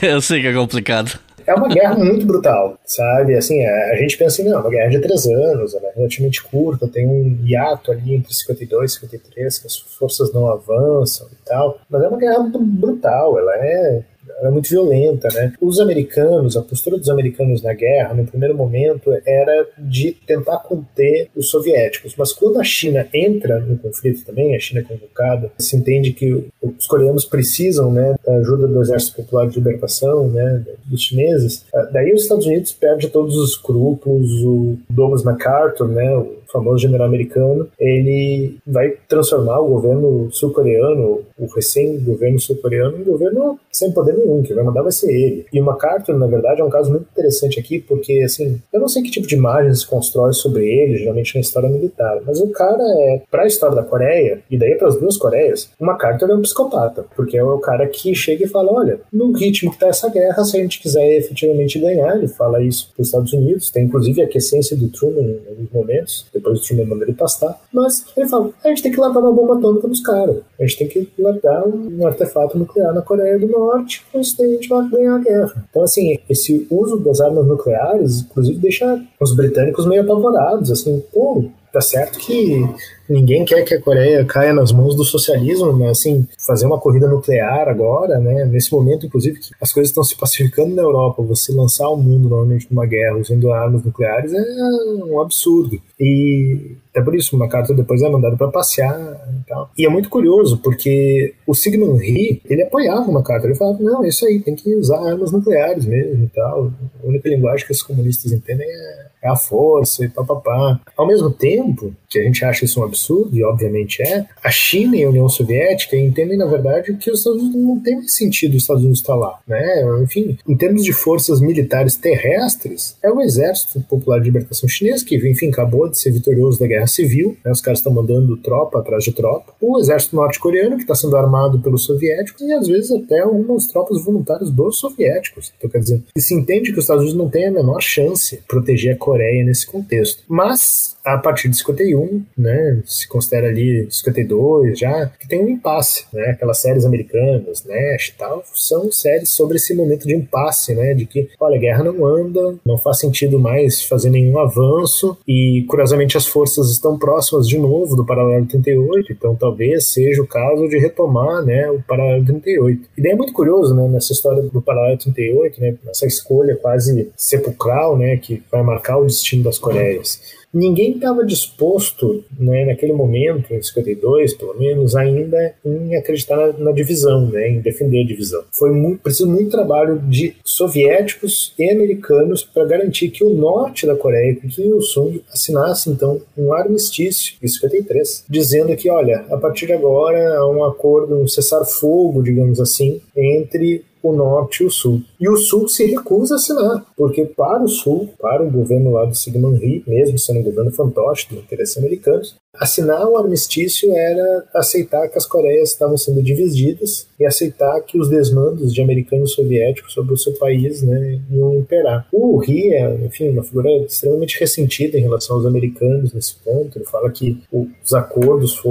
Eu sei que é complicado. É uma guerra muito brutal, sabe? Assim, a gente pensa assim, não, uma guerra de 3 anos, ela é relativamente curta, tem um hiato ali entre 52 e 53, que as forças não avançam e tal, mas é uma guerra muito brutal, ela é muito violenta, né? Os americanos, a postura dos americanos na guerra, no primeiro momento, era de tentar conter os soviéticos, mas quando a China entra no conflito também, a China é convocada, se entende que os coreanos precisam, né, da ajuda do Exército Popular de Libertação, né, dos chineses, daí os Estados Unidos perdem todos os escrúpulos, o Douglas MacArthur, né, o famoso general americano, ele vai transformar o governo sul-coreano, o recém-governo sul-coreano, em um governo sem poder nenhum, que vai mandar vai ser ele. E o MacArthur, na verdade, é um caso muito interessante aqui, porque, assim, eu não sei que tipo de imagem se constrói sobre ele, geralmente na história militar, mas o cara pra história da Coreia, e daí para as duas Coreias, o MacArthur é um psicopata, porque é o cara que chega e fala, olha, no ritmo que tá essa guerra, se a gente quiser efetivamente ganhar, ele fala isso para os Estados Unidos, tem inclusive a aquiescência do Truman em alguns momentos, depois o Truman manda ele pastar, mas ele fala, a gente tem que largar uma bomba atômica nos caras, a gente tem que largar um artefato nuclear na Coreia do Norte, com isso daí a gente vai ganhar a guerra. Então, assim, esse uso das armas nucleares, inclusive, deixa os britânicos meio apavorados, assim, pô, tá certo que ninguém quer que a Coreia caia nas mãos do socialismo, mas, assim, fazer uma corrida nuclear agora, né, nesse momento, inclusive, que as coisas estão se pacificando na Europa, você lançar o mundo normalmente numa guerra usando armas nucleares é um absurdo. E até por isso o MacArthur depois é mandado para passear e tal. E é muito curioso, porque o Syngman Rhee, ele apoiava o MacArthur, ele falava, não, é isso aí, tem que usar armas nucleares mesmo e tal. A única linguagem que os comunistas entendem é a força e papapá. Ao mesmo tempo, que a gente acha isso um absurdo, e obviamente a China e a União Soviética entendem, na verdade, que os Estados Unidos não tem mais sentido os Estados Unidos estar lá, né? Enfim, em termos de forças militares terrestres, é o Exército Popular de Libertação Chinês, que, enfim, acabou de ser vitorioso da Guerra Civil, né? Os caras estão mandando tropa atrás de tropa. O Exército Norte-Coreano, que está sendo armado pelos soviéticos, e às vezes até algumas tropas voluntárias dos soviéticos. Então, quer dizer, se entende que os Estados Unidos não têm a menor chance de proteger a Coreia nesse contexto. Mas, a partir de 51, né, se considera ali 52 já, que tem um impasse, né, aquelas séries americanas, Nash e tal, são séries sobre esse momento de impasse, né, de que, olha, a guerra não anda, não faz sentido mais fazer nenhum avanço, e curiosamente as forças estão próximas de novo do paralelo 38, então talvez seja o caso de retomar, né, o paralelo 38. E daí é muito curioso, né, nessa história do paralelo 38, né, nessa escolha quase sepulcral, né, que vai marcar o destino das Coreias. Ninguém estava disposto, né, naquele momento, em 52, pelo menos, ainda em acreditar na divisão, né, em defender a divisão. Foi preciso muito trabalho de soviéticos e americanos para garantir que o norte da Coreia, que Kim Il-sung, assinasse, então, um armistício, em 53, dizendo que, olha, a partir de agora há um acordo, um cessar-fogo, digamos assim, entre o norte e o sul. E o sul se recusa a assinar, porque para o sul, para o governo lá do Syngman Rhee, mesmo sendo um governo fantoche de interesses americanos, Assinar o armistício era aceitar que as Coreias estavam sendo divididas e aceitar que os desmandos de americanos e soviéticos sobre o seu país, né, iam imperar. O Ri é, enfim, uma figura extremamente ressentida em relação aos americanos nesse ponto. Ele fala que os acordos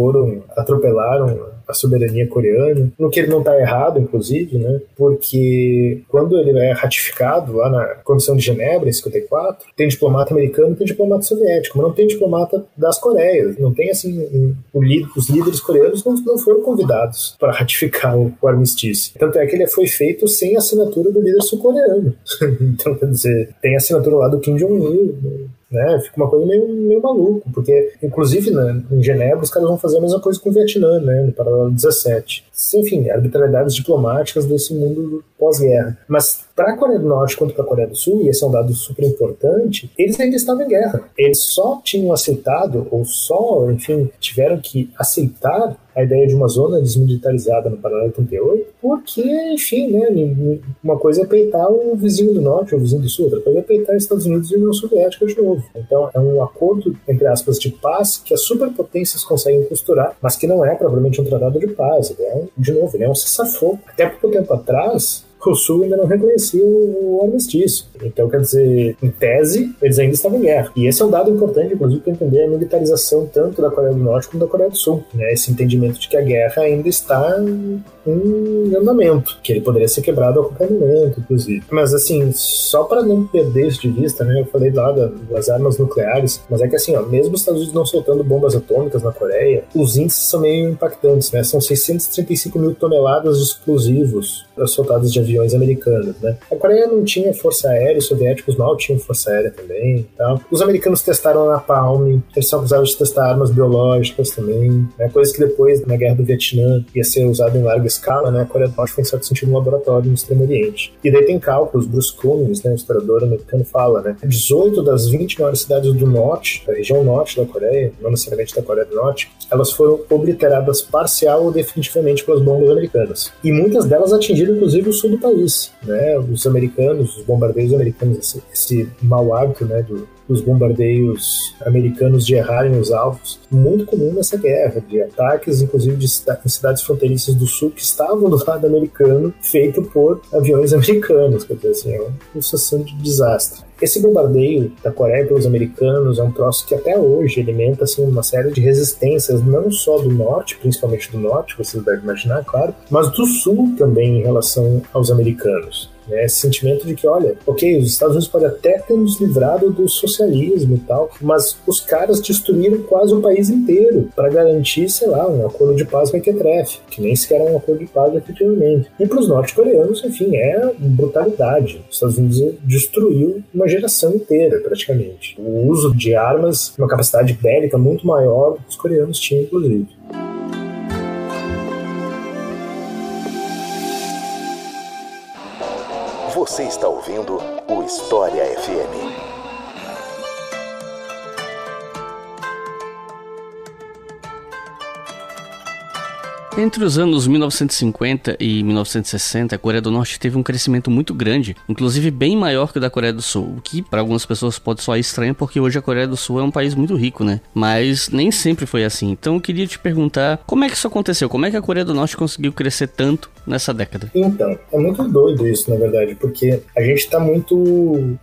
atropelaram a soberania coreana, no que ele não está errado, inclusive, né, porque quando ele é ratificado lá na Comissão de Genebra, em 54, tem diplomata americano e tem diplomata soviético, mas não tem diplomata das Coreias. Não tem, assim, os líderes coreanos não foram convidados para ratificar o armistício. Tanto é que ele foi feito sem assinatura do líder sul-coreano. Então, quer dizer, tem a assinatura lá do Kim Jong-il, né? Fica uma coisa meio maluco, porque, inclusive, né, em Genebra, os caras vão fazer a mesma coisa com o Vietnã, né, no paralelo 17. Enfim, arbitrariedades diplomáticas desse mundo pós-guerra. Mas para a Coreia do Norte quanto para a Coreia do Sul, e esse é um dado super importante, eles ainda estavam em guerra. Eles só tinham aceitado, ou só, enfim, tiveram que aceitar a ideia de uma zona desmilitarizada no paralelo 88, porque, enfim, né, uma coisa é peitar o vizinho do norte, ou o vizinho do sul, outra coisa é peitar os Estados Unidos e a União Soviética de novo. Então é um acordo, entre aspas, de paz que as superpotências conseguem costurar, mas que não é propriamente um tratado de paz. De novo, ele é um cessar-fogo. Até pouco tempo atrás, o Sul ainda não reconhecia o armistício. Então, quer dizer, em tese, eles ainda estavam em guerra. E esse é um dado importante, inclusive, para entender a militarização tanto da Coreia do Norte como da Coreia do Sul. Né? Esse entendimento de que a guerra ainda está em andamento, que ele poderia ser quebrado a qualquer momento, inclusive. Mas, assim, só para não perder isso de vista, né, eu falei lá das armas nucleares, mas é que, assim, ó, mesmo os Estados Unidos não soltando bombas atômicas na Coreia, os índices são meio impactantes, né? São 635 mil toneladas de explosivos soltados de aviões americanos, né? A Coreia não tinha força aérea, os soviéticos mal tinham força aérea também, tá? Os americanos testaram a napalm, eles são acusados de testar armas biológicas também, né? Coisa que depois, na Guerra do Vietnã, ia ser usada em larga escala, né? A Coreia do Norte foi, em certo sentido, um laboratório no Extremo Oriente. E daí tem cálculos, Bruce Cummings, né, o historiador americano, fala, né? 18 das 20 maiores cidades do norte, da região norte da Coreia, não necessariamente da Coreia do Norte, elas foram obliteradas parcial ou definitivamente pelas bombas americanas. E muitas delas atingiram, inclusive, o sul do país, né? Os americanos, os bombardeios americanos, esse mau hábito, né, dos bombardeios americanos de errarem os alvos, muito comum nessa guerra, de ataques, inclusive em cidades fronteiriças do sul que estavam do lado americano, feito por aviões americanos. Quer dizer, assim, é uma sucessão de desastre. Esse bombardeio da Coreia pelos americanos é um troço que até hoje alimenta, assim, uma série de resistências, não só do norte, principalmente do norte, vocês devem imaginar, claro, mas do sul também em relação aos americanos. Né, esse sentimento de que, olha, ok, os Estados Unidos podem até ter nos livrado do socialismo e tal, mas os caras destruíram quase o país inteiro para garantir, sei lá, um acordo de paz mequetrefe, que nem sequer é um acordo de paz efetivamente. E para os norte-coreanos, enfim, é brutalidade. Os Estados Unidos destruiu uma geração inteira, praticamente. O uso de armas, uma capacidade bélica muito maior do que os coreanos tinham, inclusive. Você está ouvindo o História FM. Entre os anos 1950 e 1960, a Coreia do Norte teve um crescimento muito grande, inclusive bem maior que o da Coreia do Sul, o que para algumas pessoas pode soar estranho porque hoje a Coreia do Sul é um país muito rico, né? Mas nem sempre foi assim. Então eu queria te perguntar, como é que isso aconteceu? Como é que a Coreia do Norte conseguiu crescer tanto nessa década? Então, é muito doido isso, na verdade, porque a gente tá muito,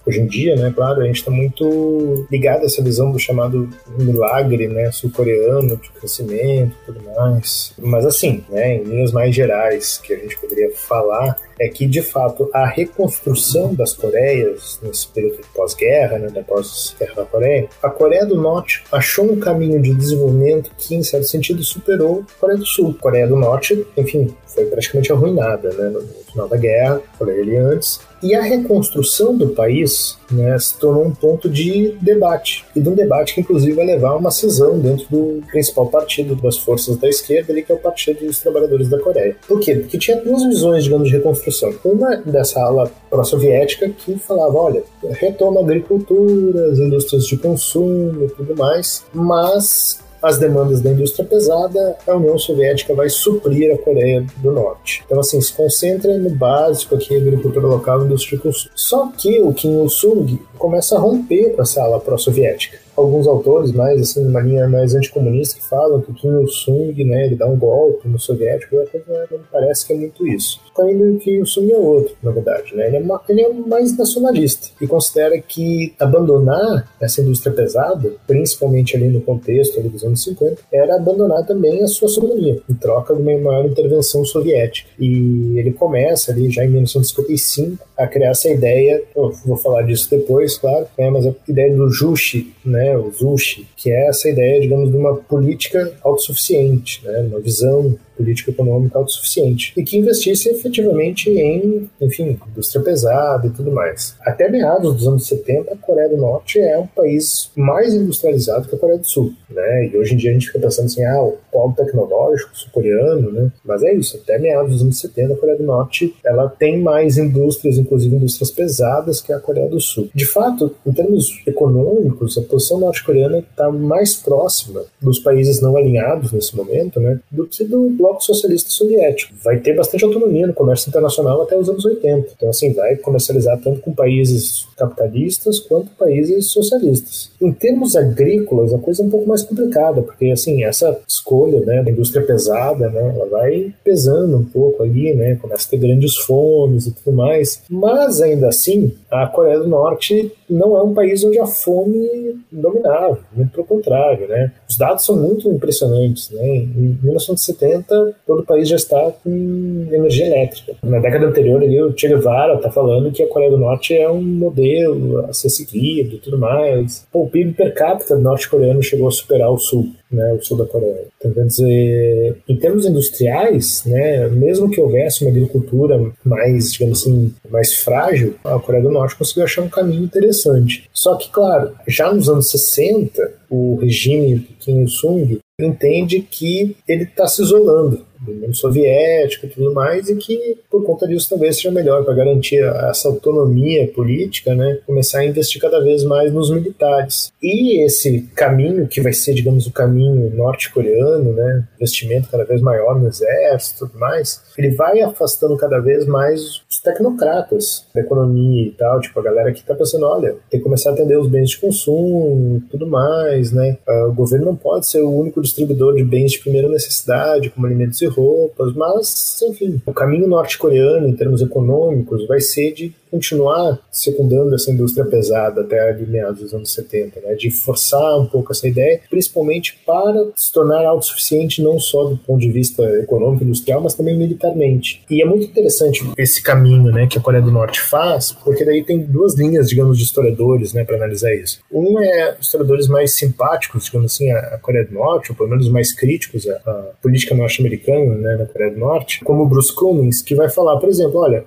hoje em dia, né, claro, a gente tá muito ligado a essa visão do chamado milagre, né, sul-coreano, de crescimento e tudo mais. Mas assim, né, em linhas mais gerais, que a gente poderia falar é que, de fato, a reconstrução das Coreias nesse período de pós-guerra, né, da pós-guerra da Coreia, a Coreia do Norte achou um caminho de desenvolvimento que, em certo sentido, superou a Coreia do Sul. A Coreia do Norte, enfim, foi praticamente arruinada, né, no final da guerra, falei ali antes, e a reconstrução do país, né, se tornou um ponto de debate, e de um debate que inclusive vai levar a uma cisão dentro do principal partido das forças da esquerda, ali, que é o Partido dos Trabalhadores da Coreia. Por quê? Porque tinha duas visões, digamos, de reconstrução. Uma dessa ala pró-soviética que falava, olha, retoma a agricultura, as indústrias de consumo e tudo mais, mas as demandas da indústria pesada, a União Soviética vai suprir a Coreia do Norte. Então, assim, se concentra no básico aqui, agricultura local e indústria de consumo. Só que o Kim Il-sung começa a romper com essa ala pró-soviética. alguns autores mais, assim, numa linha mais anticomunista que falam que o Kim Il-sung, né, ele dá um golpe no soviético, não parece que é muito isso. Ainda o Kim Il-sung é outro, na verdade, né? Ele é mais nacionalista e considera que abandonar essa indústria pesada, principalmente ali no contexto ali dos anos 50, era abandonar também a sua soberania, em troca de uma maior intervenção soviética. E ele começa ali, já em 1955, a criar essa ideia, vou falar disso depois, claro, né, mas a ideia do Juche, né, o Zushi, que é essa ideia, digamos, de uma política autossuficiente, né, uma visão política econômica autossuficiente, e que investisse efetivamente em, enfim, indústria pesada e tudo mais. Até meados dos anos 70, a Coreia do Norte é um país mais industrializado que a Coreia do Sul, né? E hoje em dia a gente fica pensando assim, o polo tecnológico sul-coreano, né? Mas é isso, até meados dos anos 70, a Coreia do Norte, ela tem mais indústrias, inclusive indústrias pesadas, que a Coreia do Sul. De fato, em termos econômicos, a posição norte-coreana está mais próxima dos países não alinhados nesse momento, né, do que do bloco socialista soviético. Vai ter bastante autonomia no comércio internacional até os anos 80. Então, assim, vai comercializar tanto com países capitalistas quanto países socialistas. Em termos agrícolas, a coisa é um pouco mais complicada, porque, assim, essa escolha, né, da indústria pesada, né, ela vai pesando um pouco ali, né, começa a ter grandes fomes e tudo mais. Mas, ainda assim, a Coreia do Norte não é um país onde a fome dominava, muito pelo contrário, né. Os dados são muito impressionantes, né. Em 1970, todo o país já está com energia elétrica. Na década anterior, ali, o Che Guevara está falando que a Coreia do Norte é um modelo a ser seguido e tudo mais. O PIB per capita norte-coreano chegou a superar o Sul, né, o sul da Coreia. Então, quer dizer, em termos industriais, né, mesmo que houvesse uma agricultura mais, digamos assim, mais frágil, a Coreia do Norte conseguiu achar um caminho interessante. Só que, claro, já nos anos 60, o regime do Kim Il-sung entende que ele está se isolando do mundo soviético e tudo mais, e que por conta disso talvez seja melhor, para garantir essa autonomia política, né, começar a investir cada vez mais nos militares. E esse caminho, que vai ser, digamos, o caminho norte-coreano, né, investimento cada vez maior no exército e tudo mais, ele vai afastando cada vez mais os tecnocratas da economia e tal, tipo a galera que está pensando, olha, tem que começar a atender os bens de consumo e tudo mais, né, o governo não pode ser o único distribuidor de bens de primeira necessidade, como alimentos e roupas, mas, enfim, o caminho norte-coreano, em termos econômicos, vai ser de continuar secundando essa indústria pesada até ali meados dos anos 70, né, de forçar um pouco essa ideia, principalmente para se tornar autossuficiente não só do ponto de vista econômico e industrial, mas também militarmente. E é muito interessante esse caminho, né, que a Coreia do Norte faz, porque daí tem duas linhas, digamos, de historiadores, né, para analisar isso. Um é historiadores mais simpáticos, digamos assim, à Coreia do Norte, ou pelo menos mais críticos à política norte-americana, né, na Coreia do Norte, como o Bruce Cummings, que vai falar, por exemplo, olha,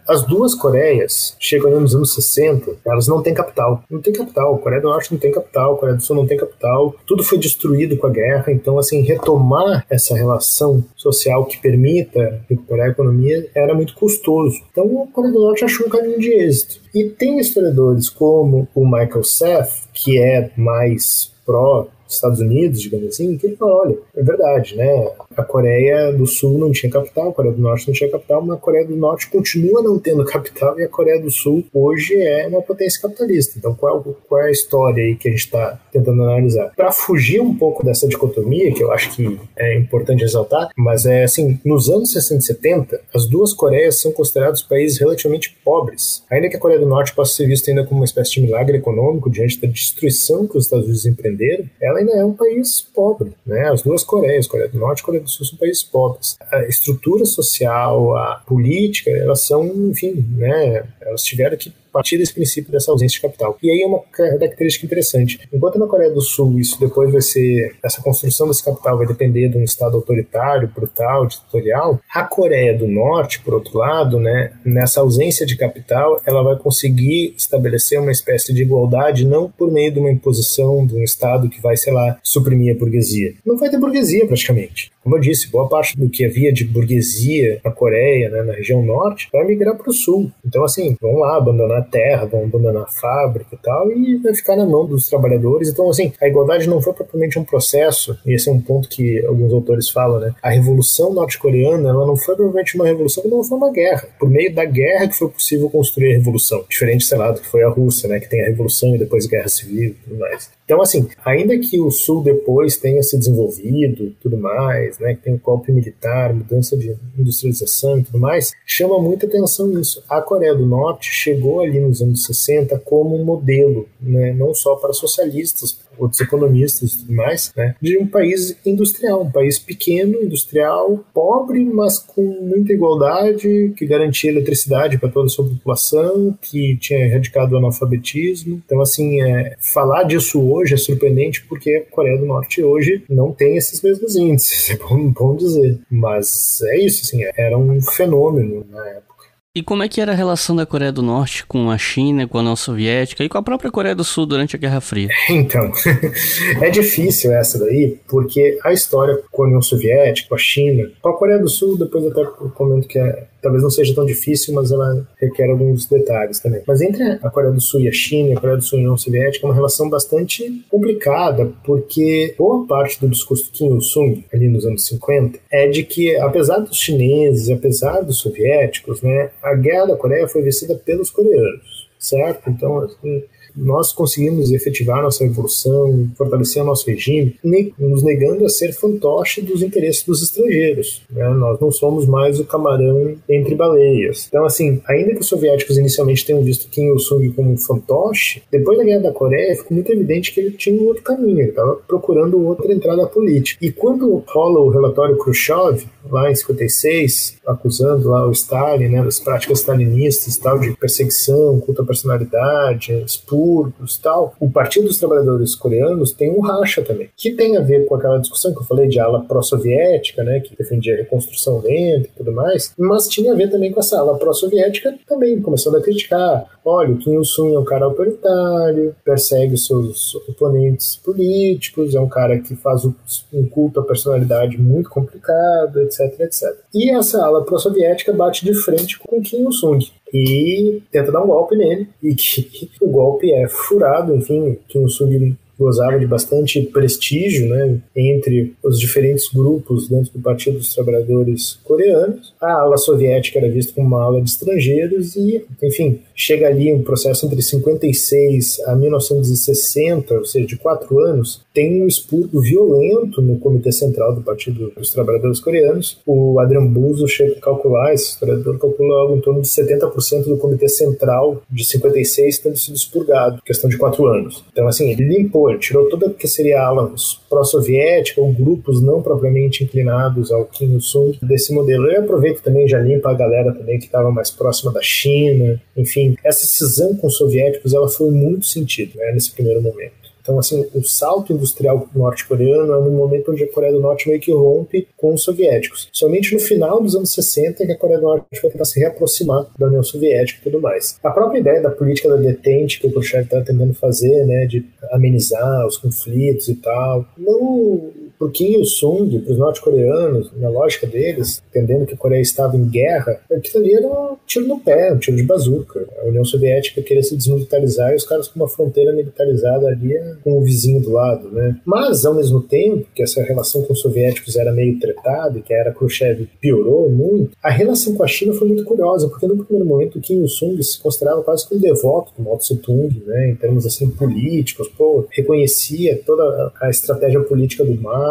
as duas Coreias chegam nos anos 60, elas não têm capital. Não tem capital. A Coreia do Norte não tem capital, a Coreia do Sul não tem capital. Tudo foi destruído com a guerra. Então, assim, retomar essa relação social que permita recuperar a economia era muito custoso. Então, a Coreia do Norte achou um caminho de êxito. E tem historiadores como o Michael Seth, que é mais pró Estados Unidos, digamos assim, que ele fala, olha, é verdade, né, a Coreia do Sul não tinha capital, a Coreia do Norte não tinha capital, mas a Coreia do Norte continua não tendo capital e a Coreia do Sul hoje é uma potência capitalista. Então qual é a história aí que a gente está tentando analisar? Para fugir um pouco dessa dicotomia, que eu acho que é importante ressaltar, mas é assim, nos anos 60 e 70, as duas Coreias são considerados países relativamente pobres. Ainda que a Coreia do Norte possa ser vista ainda como uma espécie de milagre econômico diante da destruição que os Estados Unidos empreenderam, ela ainda é um país pobre, né? As duas Coreias, Coreia do Norte e Coreia do Sul, são países pobres. A estrutura social, a política, elas são, enfim, né? Elas tiveram que partir desse princípio dessa ausência de capital. E aí é uma característica interessante. Enquanto na Coreia do Sul isso depois vai ser, essa construção desse capital vai depender de um estado autoritário, brutal, ditatorial, a Coreia do Norte, por outro lado, né, nessa ausência de capital, ela vai conseguir estabelecer uma espécie de igualdade, não por meio de uma imposição de um estado que vai, sei lá, suprimir a burguesia. Não vai ter burguesia praticamente. Como eu disse, boa parte do que havia de burguesia na Coreia, né, na região norte, vai migrar para o sul. Então, assim, vão lá abandonar a terra, vão abandonar a fábrica e tal, e vai ficar na mão dos trabalhadores. Então, assim, a igualdade não foi propriamente um processo, e esse é um ponto que alguns autores falam, né? A Revolução Norte-Coreana, ela não foi propriamente uma revolução, não foi uma guerra. Por meio da guerra que foi possível construir a revolução. Diferente, sei lá, do que foi a Rússia, né, que tem a revolução e depois a guerra civil e tudo mais. Então, assim, ainda que o Sul depois tenha se desenvolvido e tudo mais, né, que tem o golpe militar, mudança de industrialização e tudo mais, chama muita atenção isso. A Coreia do Norte chegou ali nos anos 60 como um modelo, né, não só para socialistas, outros economistas e tudo mais, né, de um país industrial, um país pequeno, industrial, pobre, mas com muita igualdade, que garantia eletricidade para toda a sua população, que tinha erradicado o analfabetismo. Então, assim, falar disso hoje é surpreendente porque a Coreia do Norte hoje não tem esses mesmos índices, é bom dizer. Mas é isso, assim, era um fenômeno na época. E como é que era a relação da Coreia do Norte com a China, com a União Soviética e com a própria Coreia do Sul durante a Guerra Fria? Então, é difícil essa daí, porque a história com a União Soviética, com a China, com a Coreia do Sul, depois até comento que talvez não seja tão difícil, mas ela requer alguns detalhes também. Mas entre a Coreia do Sul e a China, a Coreia do Sul e a União Soviética, é uma relação bastante complicada, porque boa parte do discurso do Kim Il-sung, ali nos anos 50, é de que, apesar dos chineses, apesar dos soviéticos, né, a guerra da Coreia foi vencida pelos coreanos, certo? Então, assim, nós conseguimos efetivar nossa revolução, fortalecer o nosso regime, nos negando a ser fantoche dos interesses dos estrangeiros, né? Nós não somos mais o camarão entre baleias. Então, assim, ainda que os soviéticos inicialmente tenham visto Kim Il-sung como um fantoche, depois da Guerra da Coreia ficou muito evidente que ele tinha um outro caminho, ele estava procurando outra entrada política. E quando rola o relatório Khrushchev, lá em 56, acusando lá o Stalin, né, das práticas stalinistas, tal, de perseguição, culto à personalidade, expurgos, tal, o Partido dos Trabalhadores Coreanos tem um racha também, que tem a ver com aquela discussão que eu falei de ala pró-soviética, né, que defendia a reconstrução lenta e tudo mais, mas tinha a ver também com essa ala pró-soviética também, começando a criticar. Olha, o Kim Il-sung é um cara autoritário, persegue os seus oponentes políticos, é um cara que faz um culto à personalidade muito complicado, etc, etc. E essa ala pró-soviética bate de frente com o Kim Il-sung e tenta dar um golpe nele, e que o golpe é furado. Enfim, Kim Il-sung gozava de bastante prestígio, né, entre os diferentes grupos dentro do Partido dos Trabalhadores Coreanos. A ala soviética era vista como uma ala de estrangeiros e, enfim, chega ali um processo entre 56 a 1960, ou seja, de 4 anos, tem um expurgo violento no Comitê Central do Partido dos Trabalhadores Coreanos. O Adrian Buzo chega a calcular, esse historiador calcula algo em torno de 70% do Comitê Central de 56 tendo sido expurgado, questão de 4 anos. Então, assim, ele limpou, ele tirou toda o que seria a ala pró-soviética ou grupos não propriamente inclinados ao Kim Il-sung desse modelo. Ele aproveita também, já limpa a galera também que estava mais próxima da China. Enfim, essa cisão com os soviéticos ela foi muito sentida, né, nesse primeiro momento. Então, assim, o salto industrial norte-coreano é no momento onde a Coreia do Norte meio que rompe com os soviéticos. Somente no final dos anos 60 é que a Coreia do Norte vai tentar se reaproximar da União Soviética e tudo mais. A própria ideia da política da detente que o Khrushchev está tentando fazer, né, de amenizar os conflitos e tal, não... Para o Kim Il-sung, para os norte-coreanos, na lógica deles, entendendo que a Coreia estava em guerra, aquilo ali era um tiro no pé, um tiro de bazuca. A União Soviética queria se desmilitarizar e os caras com uma fronteira militarizada ali com o vizinho do lado, né? Mas, ao mesmo tempo, que essa relação com os soviéticos era meio tretada, e que a era Khrushchev piorou muito, a relação com a China foi muito curiosa, porque no primeiro momento o Kim Il-sung se considerava quase como um devoto do Mao Tse-tung, né? Em termos assim políticos, reconhecia toda a estratégia política do Mao,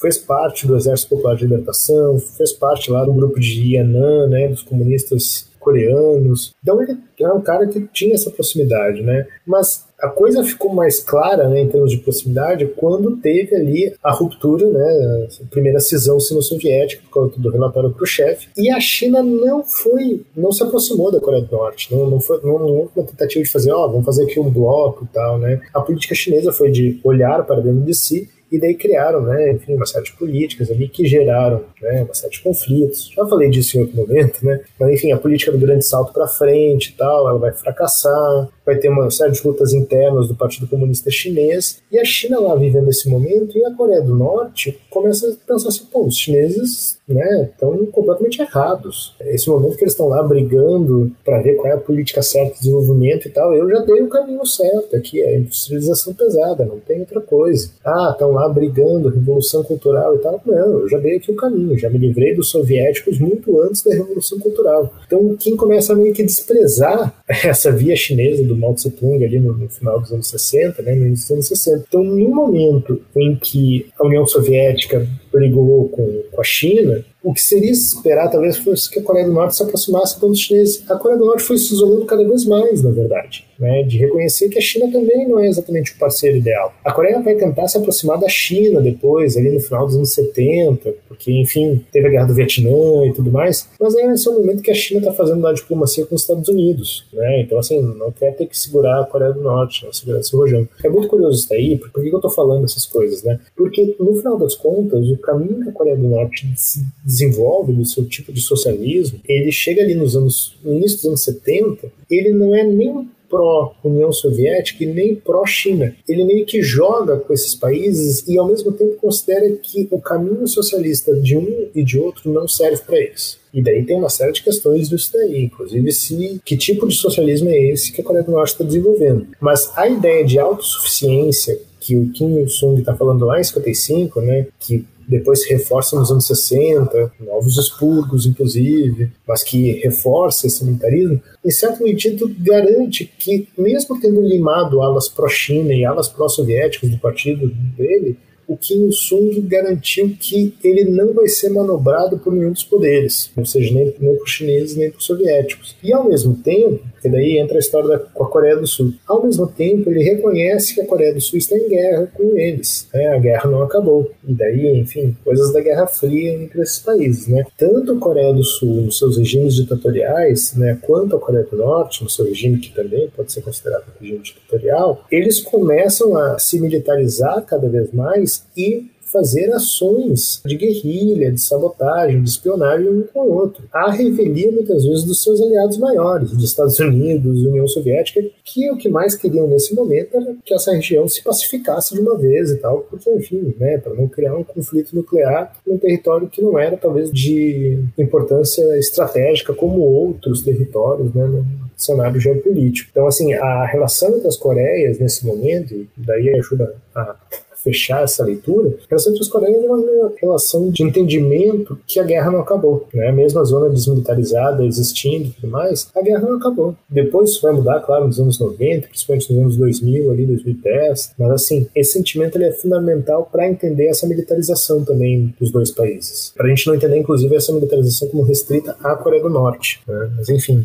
fez parte do Exército Popular de Libertação, fez parte lá do grupo de Yan'an, né, dos comunistas coreanos. Então ele era um cara que tinha essa proximidade, né? Mas a coisa ficou mais clara, né, em termos de proximidade quando teve ali a ruptura, né, a primeira cisão sino-soviética por causa do relatório Khrushchev, e a China não se aproximou da Coreia do Norte, não houve uma tentativa de fazer, vamos fazer aqui um bloco e tal, né? A política chinesa foi de olhar para dentro de si, e daí criaram, né, enfim, uma série de políticas ali que geraram, né, uma série de conflitos. Já falei disso em outro momento, né? Mas, enfim, a política do grande salto para frente e tal, ela vai fracassar, vai ter uma série de lutas internas do Partido Comunista Chinês, e a China lá vivendo esse momento, e a Coreia do Norte começa a pensar assim, os chineses, né, estão completamente errados. Esse momento que eles estão lá brigando para ver qual é a política certa de desenvolvimento e tal, eu já dei o caminho certo, aqui é a industrialização pesada, não tem outra coisa. Estão lá brigando, revolução cultural e tal, não, eu já dei aqui o caminho, já me livrei dos soviéticos muito antes da revolução cultural. Então, quem começa a meio que desprezar essa via chinesa do Mao Tse-tung ali no final dos anos 60, né, no início dos anos 60. Então, no momento em que a União Soviética brigou com a China, o que seria esperar talvez fosse que a Coreia do Norte se aproximasse dos chineses. A Coreia do Norte foi se isolando cada vez mais, na verdade, né, de reconhecer que a China também não é exatamente o parceiro ideal. A Coreia vai tentar se aproximar da China depois, ali no final dos anos 70, porque, enfim, teve a Guerra do Vietnã e tudo mais, mas aí nesse é o momento que a China está fazendo a diplomacia com os Estados Unidos, né, então assim, não quer ter que segurar a Coreia do Norte, não segurar esse rojão. É muito curioso isso daí, por que eu estou falando essas coisas, né, porque no final das contas, o caminho que a Coreia do Norte se desenvolve do seu tipo de socialismo, ele chega ali no início dos anos 70, ele não é nem pró-União Soviética e nem pró-China. Ele meio que joga com esses países e ao mesmo tempo considera que o caminho socialista de um e de outro não serve para eles. E daí tem uma série de questões disso daí, inclusive que tipo de socialismo é esse que a Coreia do Norte está desenvolvendo. Mas a ideia de autossuficiência que o Kim Il-sung está falando lá em 55, né, que depois se reforça nos anos 60, novos expurgos, inclusive, mas que reforça esse militarismo, em certo medida garante que, mesmo tendo limado alas pró-China e alas pró-soviéticas do partido dele, o Kim Il-sung garantiu que ele não vai ser manobrado por nenhum dos poderes, ou seja, nem por chineses nem por soviéticos. E ao mesmo tempo, porque daí entra a história com a Coreia do Sul, ao mesmo tempo ele reconhece que a Coreia do Sul está em guerra com eles, né? A guerra não acabou, e daí, enfim, coisas da Guerra Fria entre esses países, né? Tanto a Coreia do Sul nos seus regimes ditatoriais, né, quanto a Coreia do Norte no seu regime, que também pode ser considerado um regime ditatorial, eles começam a se militarizar cada vez mais e fazer ações de guerrilha, de sabotagem, de espionagem um com o outro. Há revelia muitas vezes dos seus aliados maiores, dos Estados Unidos, União Soviética, que o que mais queriam nesse momento era que essa região se pacificasse de uma vez e tal, porque, enfim, né, para não criar um conflito nuclear num território que não era, talvez, de importância estratégica como outros territórios, né, no cenário geopolítico. Então, assim, a relação entre as Coreias nesse momento, e daí ajuda a fechar essa leitura, a relação entre as Coreias é uma relação de entendimento que a guerra não acabou, né? Mesmo a zona desmilitarizada existindo e tudo mais, a guerra não acabou. Depois isso vai mudar, claro, nos anos 90, principalmente nos anos 2000, ali, 2010, mas assim, esse sentimento ele é fundamental para entender essa militarização também dos dois países. Para a gente não entender, inclusive, essa militarização como restrita à Coreia do Norte, né? Mas enfim.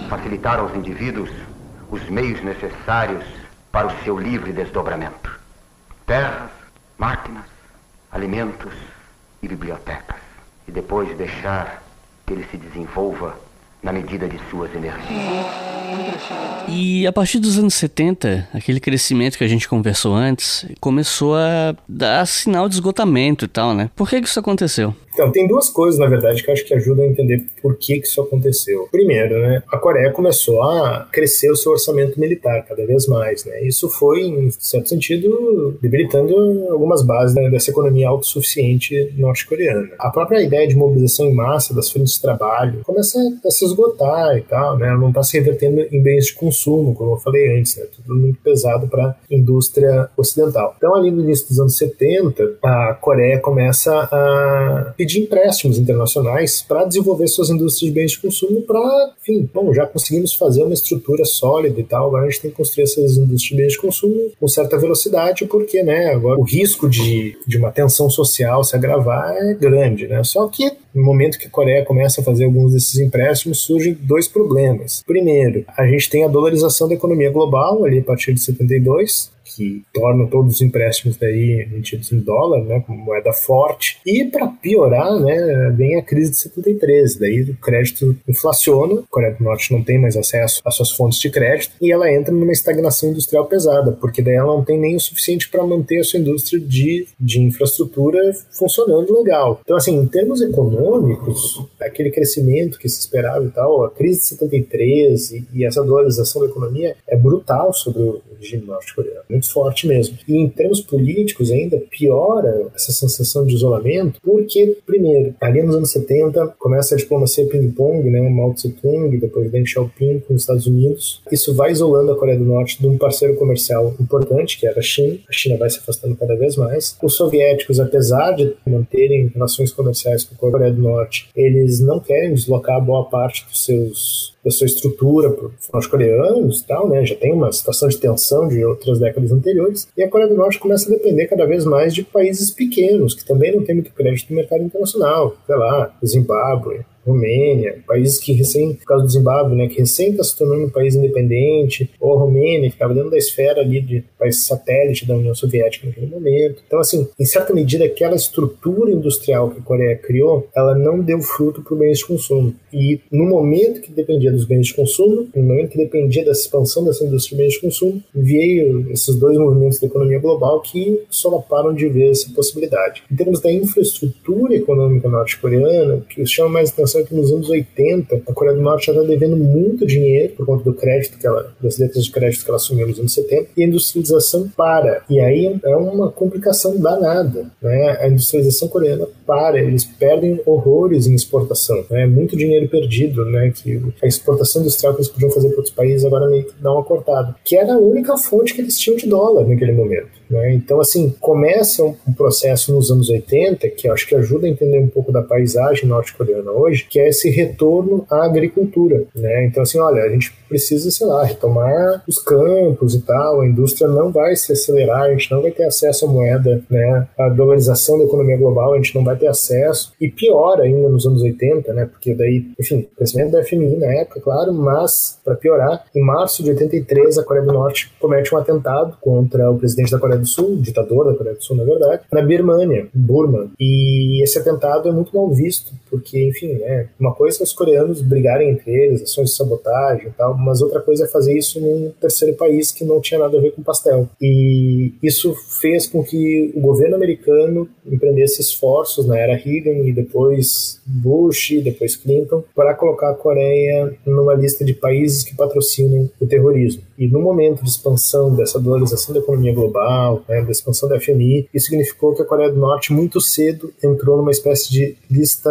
Facilitar aos indivíduos os meios necessários para o seu livre desdobramento. Terras, máquinas, alimentos e bibliotecas. E depois deixar que ele se desenvolva na medida de suas energias. E a partir dos anos 70, aquele crescimento que a gente conversou antes, começou a dar sinal de esgotamento e tal, né? Por que isso aconteceu? Então, tem duas coisas, na verdade, que eu acho que ajudam a entender por que isso aconteceu. Primeiro, né, a Coreia começou a crescer o seu orçamento militar cada vez mais, né? Isso foi, em certo sentido, debilitando algumas bases, né, dessa economia autossuficiente norte-coreana. A própria ideia de mobilização em massa das frentes de trabalho começa a se esgotar e tal, né? Ela não está se revertendo em bens de consumo, como eu falei antes, né? Tudo muito pesado para a indústria ocidental. Então, ali no início dos anos 70, a Coreia começa a pedir empréstimos internacionais para desenvolver suas indústrias de bens de consumo para, enfim, bom, já conseguimos fazer uma estrutura sólida e tal, agora a gente tem que construir essas indústrias de bens de consumo com certa velocidade, porque, né, agora o risco de uma tensão social se agravar é grande, né? Só que no momento que a Coreia começa a fazer alguns desses empréstimos, surgem dois problemas. Primeiro, a gente tem a dolarização da economia global, ali a partir de 72, que torna todos os empréstimos daí emitidos em dólar, né, como moeda forte. E para piorar, né, vem a crise de 73, daí o crédito inflaciona, a Coreia do Norte não tem mais acesso às suas fontes de crédito e ela entra numa estagnação industrial pesada, porque daí ela não tem nem o suficiente para manter a sua indústria de infraestrutura funcionando legal. Então, assim, em termos econômicos, aquele crescimento que se esperava e tal, a crise de 73 e essa dolarização da economia é brutal sobre o regime norte-coreano, muito forte mesmo. E em termos políticos ainda piora essa sensação de isolamento, porque, primeiro, ali nos anos 70 começa a diplomacia ping-pong, né, Mao Tse-tung, depois Deng Xiaoping com os Estados Unidos. Isso vai isolando a Coreia do Norte de um parceiro comercial importante, que era a China. A China vai se afastando cada vez mais. Os soviéticos, apesar de manterem relações comerciais com a Coreia do Norte, eles não querem deslocar boa parte dos seus da sua estrutura para os norte-coreanos e tal, né? Já tem uma situação de tensão de outras décadas anteriores, e a Coreia do Norte começa a depender cada vez mais de países pequenos, que também não têm muito crédito no mercado internacional, sei lá, Zimbábue, Romênia, países que recém, por causa do Zimbábue, né, que recém está se tornando um país independente, ou a Romênia, que estava dentro da esfera ali de país satélite da União Soviética naquele momento. Então, assim, em certa medida, aquela estrutura industrial que a Coreia criou, ela não deu fruto para os bens de consumo. E no momento que dependia dos bens de consumo, no momento que dependia da expansão dessa indústria de bens de consumo, veio esses dois movimentos da economia global que solaparam de vez essa possibilidade. Em termos da infraestrutura econômica norte-coreana, o que chama mais atenção é que nos anos 80, a Coreia do Norte já está devendo muito dinheiro por conta do crédito das letras de crédito que ela assumiu nos anos 70, e a industrialização para. E aí é uma complicação danada, né? A industrialização coreana para, eles perdem horrores em exportação, né? Muito dinheiro perdido, né? Que a exportação industrial que eles podiam fazer para outros países agora meio que dá uma cortada, que era a única fonte que eles tinham de dólar naquele momento, né? Então, assim, começa um processo nos anos 80, que eu acho que ajuda a entender um pouco da paisagem norte-coreana hoje, que é esse retorno à agricultura, né? Então, assim, olha, a gente precisa, sei lá, retomar os campos e tal, a indústria não vai se acelerar, a gente não vai ter acesso à moeda, né? A dolarização da economia global, a gente não vai ter acesso, e pior ainda nos anos 80, né? Porque daí, enfim, crescimento da FMI na época, claro, mas, para piorar, em março de 83, a Coreia do Norte comete um atentado contra o presidente da Coreia do Sul, ditador da Coreia do Sul, na verdade, na Birmânia, Burma, e esse atentado é muito mal visto, porque, enfim, uma coisa é os coreanos brigarem entre eles, ações de sabotagem e tal, mas outra coisa é fazer isso num terceiro país que não tinha nada a ver com pastel. E isso fez com que o governo americano empreendesse esforços na era Reagan e depois Bush e depois Clinton para colocar a Coreia numa lista de países que patrocinam o terrorismo. E no momento de expansão dessa dolarização da economia global, né, da expansão da FMI, isso significou que a Coreia do Norte muito cedo entrou numa espécie de lista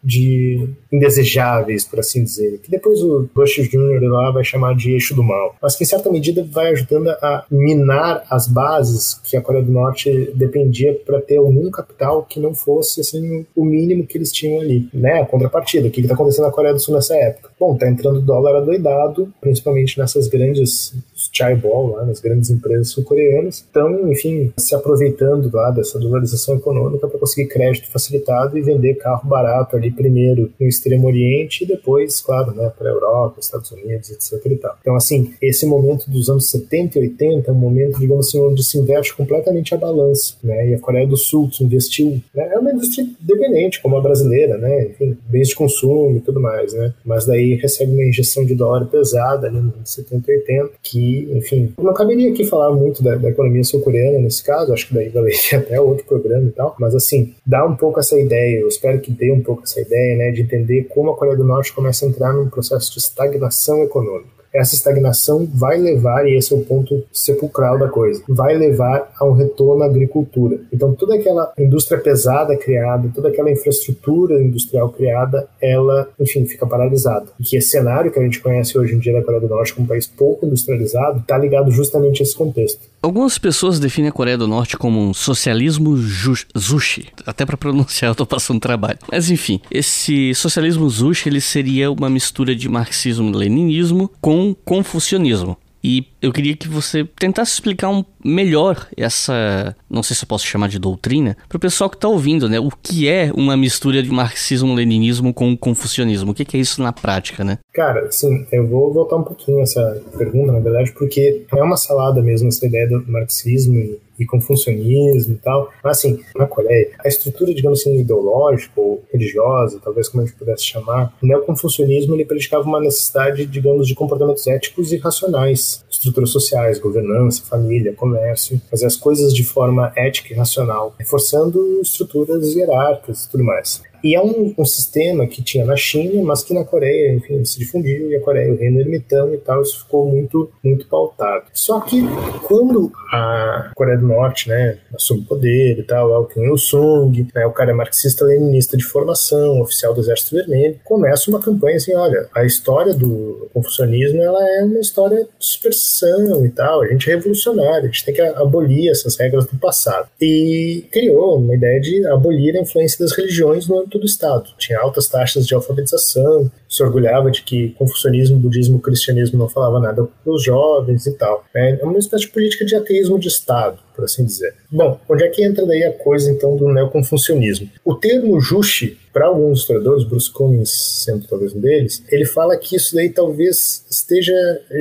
de indesejáveis, por assim dizer, que depois o Bush Jr. lá vai chamar de eixo do mal, mas que em certa medida vai ajudando a minar as bases que a Coreia do Norte dependia para ter algum capital que não fosse assim, o mínimo que eles tinham ali, né? A contrapartida, o que está acontecendo na Coreia do Sul nessa época? Bom, tá entrando dólar adoidado, principalmente nessas grandes chaebol, lá nas grandes empresas sul-coreanas, estão, enfim, se aproveitando lá dessa dolarização econômica para conseguir crédito facilitado e vender carro barato ali primeiro no Extremo Oriente e depois, claro, né, para a Europa, Estados Unidos, etc. e tal. Então, assim, esse momento dos anos 70 e 80 é um momento, digamos assim, onde se inverte completamente a balança, né, e a Coreia do Sul, que investiu, né, é uma indústria dependente, como a brasileira, né, enfim, bens de consumo e tudo mais, né, mas daí recebe uma injeção de dólar pesada ali nos 70 e 80, que, enfim, não caberia aqui falar muito da economia sul-coreana nesse caso, acho que daí valeria até outro programa e tal, mas assim, dá um pouco essa ideia, eu espero que dê um pouco essa ideia, né, de entender como a Coreia do Norte começa a entrar num processo de estagnação econômica. Essa estagnação vai levar, e esse é o ponto sepulcral da coisa, vai levar a um retorno à agricultura. Então toda aquela indústria pesada criada, toda aquela infraestrutura industrial criada, ela, enfim, fica paralisada. E que esse cenário que a gente conhece hoje em dia da Coreia do Norte como um país pouco industrializado, está ligado justamente a esse contexto. Algumas pessoas definem a Coreia do Norte como um socialismo zushi. Até para pronunciar eu tô passando trabalho. Mas enfim, esse socialismo zushi, ele seria uma mistura de marxismo-leninismo com confucionismo. E eu queria que você tentasse explicar melhor essa, não sei se eu posso chamar de doutrina, para o pessoal que está ouvindo, né? O que é uma mistura de marxismo-leninismo com confucionismo? O que é isso na prática, né? Cara, sim, eu vou voltar um pouquinho essa pergunta, na verdade, porque é uma salada mesmo essa ideia do marxismo e confucionismo e tal. Mas, assim, na Coreia, a estrutura, digamos assim, ideológica ou religiosa, talvez como a gente pudesse chamar, o neoconfucionismo, ele praticava uma necessidade, digamos, de comportamentos éticos e racionais, estruturas sociais, governança, família, comércio, fazer as coisas de forma ética e racional, reforçando estruturas hierárquicas e tudo mais. E é um sistema que tinha na China, mas que na Coreia, enfim, se difundiu, e a Coreia, o reino ermitão e tal, isso ficou muito, muito pautado. Só que quando a Coreia do Norte, né, assume o poder e tal, o Kim Il-sung, né, o cara é marxista-leninista de formação, oficial do Exército Vermelho, começa uma campanha assim, olha, a história do confucionismo, ela é uma história de superstição e tal, a gente é revolucionário, a gente tem que abolir essas regras do passado. E criou uma ideia de abolir a influência das religiões no âmbito âmbito do Estado. Tinha altas taxas de alfabetização, se orgulhava de que confucionismo, budismo, cristianismo não falava nada para os jovens e tal. É uma espécie de política de ateísmo de Estado, por assim dizer. Bom, onde é que entra daí a coisa, então, do neoconfucionismo? O termo Juche, para alguns historiadores, Bruce Cummings sendo talvez um deles, ele fala que isso daí talvez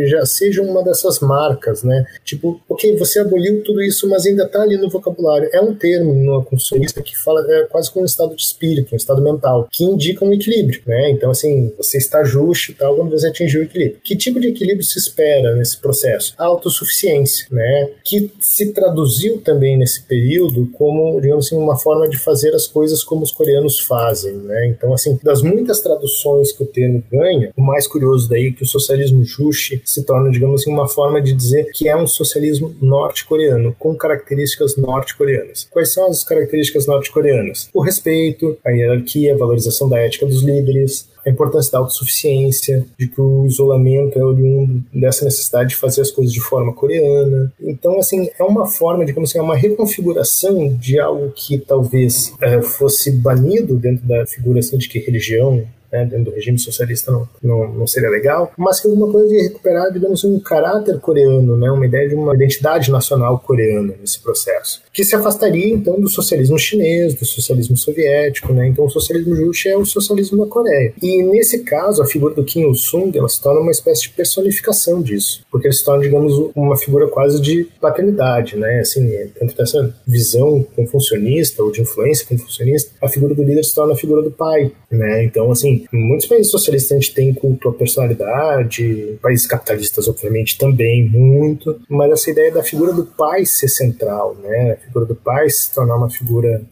já seja uma dessas marcas, né? Tipo, ok, você aboliu tudo isso, mas ainda está ali no vocabulário. É um termo neoconfucionista que fala quase como um estado de espírito, um estado mental, que indica um equilíbrio, né? Então, assim, você está justo e tal quando você atingiu o equilíbrio. Que tipo de equilíbrio se espera nesse processo? A autossuficiência, né? Que se traduziu também nesse período como, digamos assim, uma forma de fazer as coisas como os coreanos fazem, né? Então, assim, das muitas traduções que o termo ganha, o mais curioso daí é que o socialismo Juche se torna, digamos assim, uma forma de dizer que é um socialismo norte-coreano, com características norte-coreanas. Quais são as características norte-coreanas? O respeito, a hierarquia, a valorização da ética dos líderes, a importância da autossuficiência, de que o isolamento é oriundo dessa necessidade de fazer as coisas de forma coreana. Então, assim, é uma forma, digamos assim, é uma reconfiguração de algo que talvez fosse banido dentro da figura assim, de que religião, dentro do regime socialista não seria legal, mas que alguma coisa de recuperar, digamos, um caráter coreano, né, uma ideia de uma identidade nacional coreana nesse processo, que se afastaria então do socialismo chinês, do socialismo soviético, né? Então o socialismo Juche é o socialismo da Coreia. E nesse caso, a figura do Kim Il-sung, ela se torna uma espécie de personificação disso, porque ele se torna, digamos, uma figura quase de paternidade, né? Assim, dentro dessa visão confucionista ou de influência confucionista, a figura do líder se torna a figura do pai, né? Então, assim, em muitos países socialistas a gente tem culto à personalidade, países capitalistas obviamente também muito, mas essa ideia da figura do pai ser central, né? A figura do pai se tornar uma figura,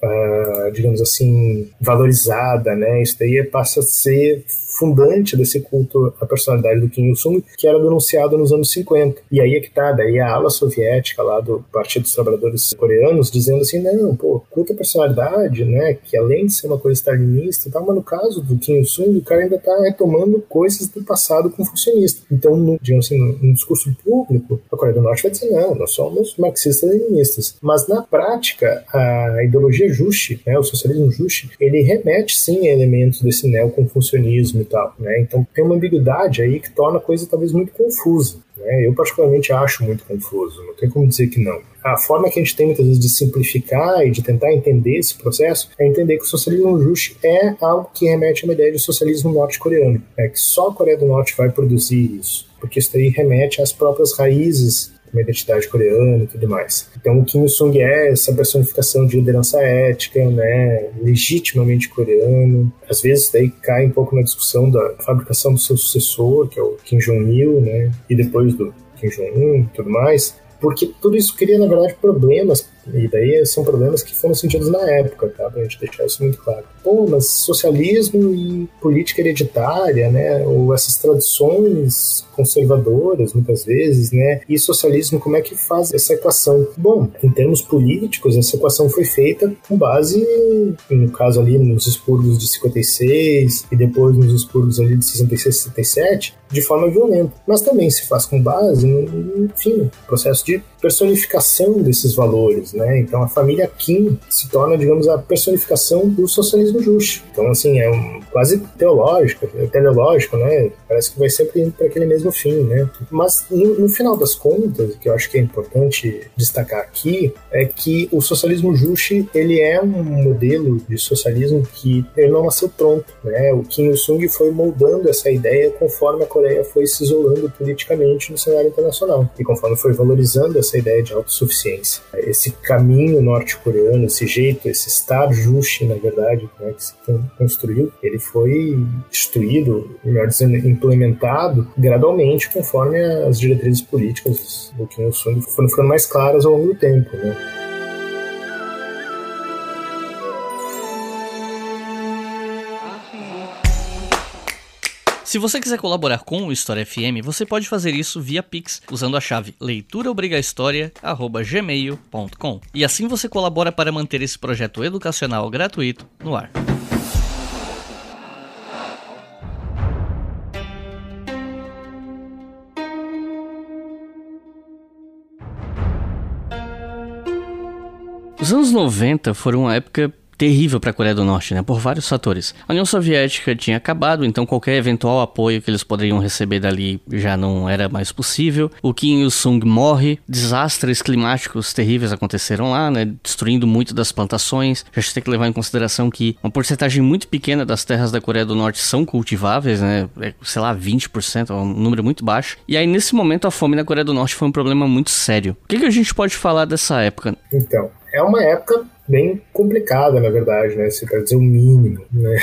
digamos assim, valorizada, né? Isso daí passa a ser fundante desse culto à personalidade do Kim Il-sung, que era denunciado nos anos 50. E aí é que tá, daí a ala soviética lá do Partido dos Trabalhadores Coreanos dizendo assim, não, pô, culto à personalidade, né, que além de ser uma coisa stalinista e tal, mas no caso do Kim Il-sung, o cara ainda tá retomando coisas do passado confucionista. Então, digamos assim, no discurso público, a Coreia do Norte vai dizer, não, nós somos marxistas-leninistas. Mas na prática, a ideologia Juche, né, o socialismo Juche, ele remete sim a elementos desse neoconfucionismo e tal, né? Então tem uma ambiguidade aí que torna a coisa talvez muito confusa, né? Eu particularmente acho muito confuso, não tem como dizer que não. A forma que a gente tem muitas vezes de simplificar e de tentar entender esse processo é entender que o socialismo Juche é algo que remete a uma ideia de socialismo norte-coreano, que só a Coreia do Norte vai produzir isso, porque isso daí remete às próprias raízes uma identidade coreana e tudo mais. Então o Kim Il-sung é essa personificação de liderança ética, né, legitimamente coreano. Às vezes daí cai um pouco na discussão da fabricação do seu sucessor, que é o Kim Jong-il, né, e depois do Kim Jong-un e tudo mais, porque tudo isso cria, na verdade, problemas, e daí são problemas que foram sentidos na época, tá? Pra gente deixar isso muito claro. Pô, mas socialismo e política hereditária, né? Ou essas tradições conservadoras, muitas vezes, né? E socialismo, como é que faz essa equação? Bom, em termos políticos, essa equação foi feita com base, no caso ali, nos expurgos de 56 e depois nos expurgos ali de 66 e 67, de forma violenta. Mas também se faz com base no, enfim, processo de personificação desses valores, né? Então a família Kim se torna, digamos, a personificação do socialismo Juche. Então, assim, é quase teológico, teleológico, né? Parece que vai sempre indo para aquele mesmo fim, né? Mas no final das contas, o que eu acho que é importante destacar aqui é que o socialismo Juche, ele é um modelo de socialismo que ele não nasceu pronto, né? O Kim Il-sung foi moldando essa ideia conforme a Coreia foi se isolando politicamente no cenário internacional e conforme foi valorizando essa ideia de autossuficiência. Esse caminho norte-coreano, esse jeito, esse Estado Juche, na verdade, né, que se construiu, ele foi instituído, melhor dizendo, implementado gradualmente conforme as diretrizes políticas do Kim Il-sung foram ficando mais claras ao longo do tempo, né? Se você quiser colaborar com o História FM, você pode fazer isso via Pix, usando a chave leituraobrigahistoria@gmail.com. E assim você colabora para manter esse projeto educacional gratuito no ar. Os anos 90 foram uma época terrível para a Coreia do Norte, né? Por vários fatores. A União Soviética tinha acabado, então qualquer eventual apoio que eles poderiam receber dali já não era mais possível. O Kim Il-sung morre, desastres climáticos terríveis aconteceram lá, né? Destruindo muito das plantações. A gente tem que levar em consideração que uma porcentagem muito pequena das terras da Coreia do Norte são cultiváveis, né? Sei lá, 20%, é um número muito baixo. E aí, nesse momento, a fome na Coreia do Norte foi um problema muito sério. O que a gente pode falar dessa época? Então, é uma época bem complicada, na verdade, né? Se para dizer o mínimo, né?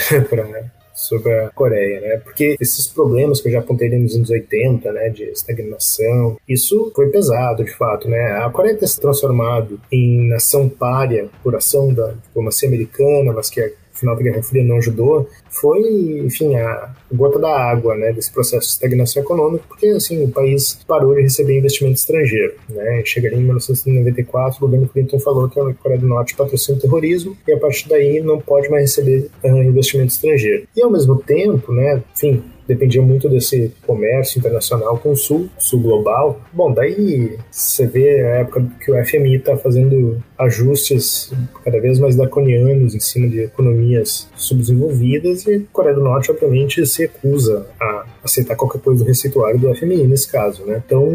Sobre a Coreia, né? Porque esses problemas que eu já apontei nos anos 80, né? De estagnação, isso foi pesado, de fato, né? A Coreia ter se transformado em nação pária por ação da diplomacia americana, mas que no final da Guerra Fria não ajudou, foi, enfim, a gota da água, né, desse processo de estagnação econômica, porque, assim, o país parou de receber investimento estrangeiro, né, chegaria em 1994, o governo Clinton falou que a Coreia do Norte patrocina o terrorismo e a partir daí não pode mais receber investimento estrangeiro. E, ao mesmo tempo, né, enfim, dependia muito desse comércio internacional com o Sul global. Bom, daí você vê a época que o FMI está fazendo ajustes cada vez mais draconianos em cima de economias subdesenvolvidas e a Coreia do Norte, obviamente, se recusa a aceitar qualquer coisa do receituário do FMI, nesse caso, né? Então,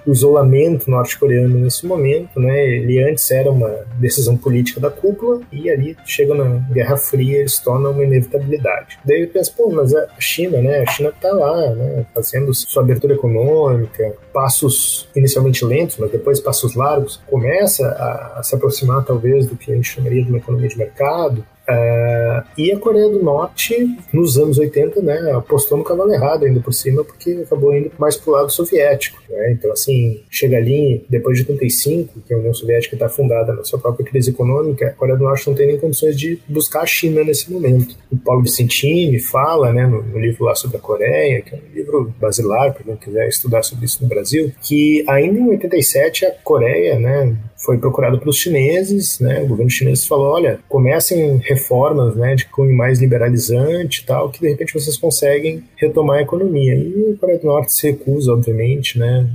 o isolamento norte-coreano nesse momento, né, ele antes era uma decisão política da cúpula e ali chega na Guerra Fria e se torna uma inevitabilidade. Daí eu penso, pô, mas a China, né? A China está lá, né, fazendo sua abertura econômica, passos inicialmente lentos, mas depois passos largos, começa a se aproximar talvez do que a gente chamaria de uma economia de mercado. E a Coreia do Norte, nos anos 80, né, apostou no cavalo errado ainda por cima, porque acabou indo mais pro lado soviético, né? Então, assim, chega ali, depois de 85, que a União Soviética está fundada na sua própria crise econômica, a Coreia do Norte não tem nem condições de buscar a China nesse momento. O Paulo Vicentini fala, né, no livro lá sobre a Coreia, que é um livro basilar, para quem quiser estudar sobre isso no Brasil, que ainda em 87 a Coreia, né, foi procurado pelos chineses, né, o governo chinês falou, olha, comecem reformas, né, de cunho mais liberalizante e tal, que de repente vocês conseguem retomar a economia. E a Coreia do Norte se recusa, obviamente, né,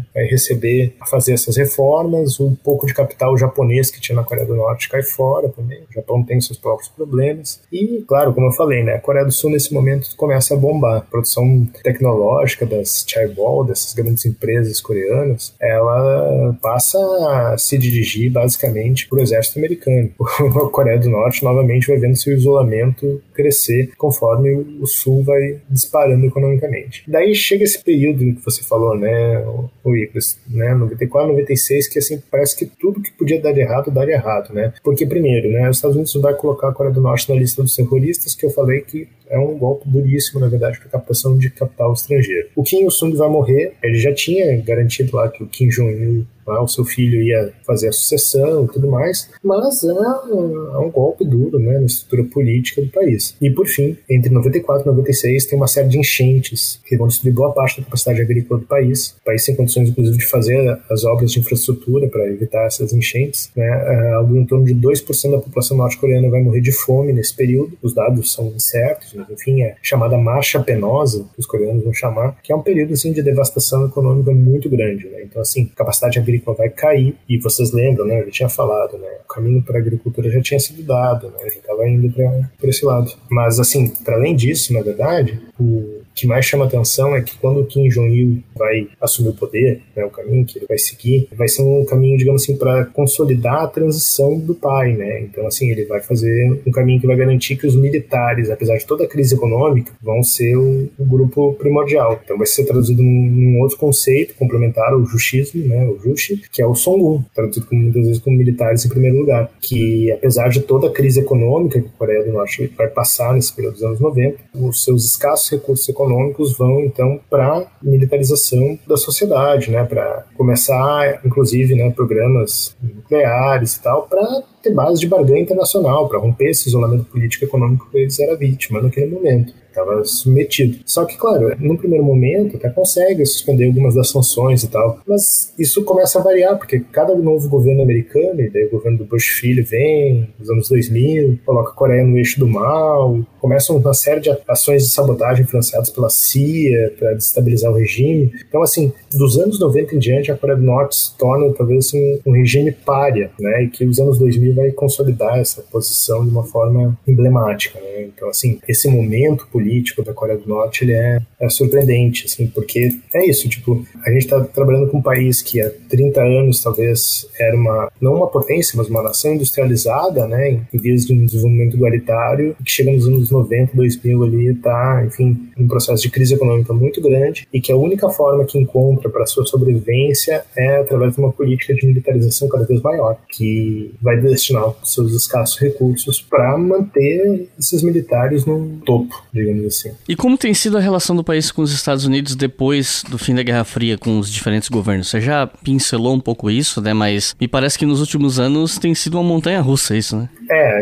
a fazer essas reformas. Um pouco de capital japonês que tinha na Coreia do Norte cai fora também. O Japão tem seus próprios problemas. E, claro, como eu falei, né, a Coreia do Sul nesse momento começa a bombar. A produção tecnológica das chaebol, dessas grandes empresas coreanas, ela passa a se dirigir basicamente para o exército americano. A Coreia do Norte novamente vai vendo seu isolamento crescer conforme o Sul vai disparando economicamente. Daí chega esse período que você falou, né, o Iclis, né, 94, 96, que assim, parece que tudo que podia dar errado, daria errado, né? Porque primeiro, né, os Estados Unidos vai colocar a Coreia do Norte na lista dos terroristas, que eu falei que é um golpe duríssimo, na verdade, para captação de capital estrangeiro. O Kim Il-sung vai morrer, ele já tinha garantido lá que o Kim Jong-il, o seu filho, ia fazer a sucessão e tudo mais, mas é um golpe duro, né, na estrutura política do país. E, por fim, entre 94 e 96, tem uma série de enchentes que vão destruir boa parte da capacidade agrícola do país. O país tem condições, inclusive, de fazer as obras de infraestrutura para evitar essas enchentes, né? Algo em torno de 2% da população norte-coreana vai morrer de fome nesse período. Os dados são incertos, mas, enfim, é chamada marcha penosa, que os coreanos vão chamar, que é um período, assim, de devastação econômica muito grande, né? Então, assim, a capacidade agrícola vai cair, e vocês lembram, né, eu já tinha falado, né, o caminho para a agricultura já tinha sido dado, né, já estava indo para esse lado. Mas, assim, para além disso, na verdade, o que mais chama atenção é que quando o Kim Jong-il vai assumir o poder, né, o caminho que ele vai seguir, vai ser um caminho, digamos assim, para consolidar a transição do pai, né? Então, assim, ele vai fazer um caminho que vai garantir que os militares, apesar de toda a crise econômica, vão ser o grupo primordial. Então, vai ser traduzido num outro conceito complementar ao jushismo, né, o jushi, que é o Songun, traduzido muitas vezes como militares em primeiro lugar, que apesar de toda a crise econômica que a Coreia do Norte vai passar nesse período dos anos 90, os seus escassos recursos econômicos vão então para militarização da sociedade, né, para começar inclusive, né, programas nucleares e tal, para ter base de barganha internacional, para romper esse isolamento político e econômico que eles eram vítimas naquele momento. estava submetido. Só que, claro, no primeiro momento até consegue suspender algumas das sanções e tal, mas isso começa a variar, porque cada novo governo americano, e daí o governo do Bush filho vem, nos anos 2000, coloca a Coreia no eixo do mal, começam uma série de ações de sabotagem financiadas pela CIA para destabilizar o regime. Então, assim, dos anos 90 em diante, a Coreia do Norte se torna talvez assim, um regime pária, né, e que os anos 2000 vai consolidar essa posição de uma forma emblemática, né? Então, assim, esse momento político da Coreia do Norte, ele é surpreendente, assim, porque é isso, tipo, a gente está trabalhando com um país que há 30 anos talvez era não uma potência, mas uma nação industrializada, né, em vias de um desenvolvimento igualitário, que chega nos anos 90, 2000 ali, está, enfim, um processo de crise econômica muito grande, e que a única forma que encontra para sua sobrevivência é através de uma política de militarização cada vez maior, que vai destinar seus escassos recursos para manter esses militares no topo, digamos assim. E como tem sido a relação do país com os Estados Unidos depois do fim da Guerra Fria com os diferentes governos? Você já pincelou um pouco isso, né? Mas me parece que nos últimos anos tem sido uma montanha-russa isso, né?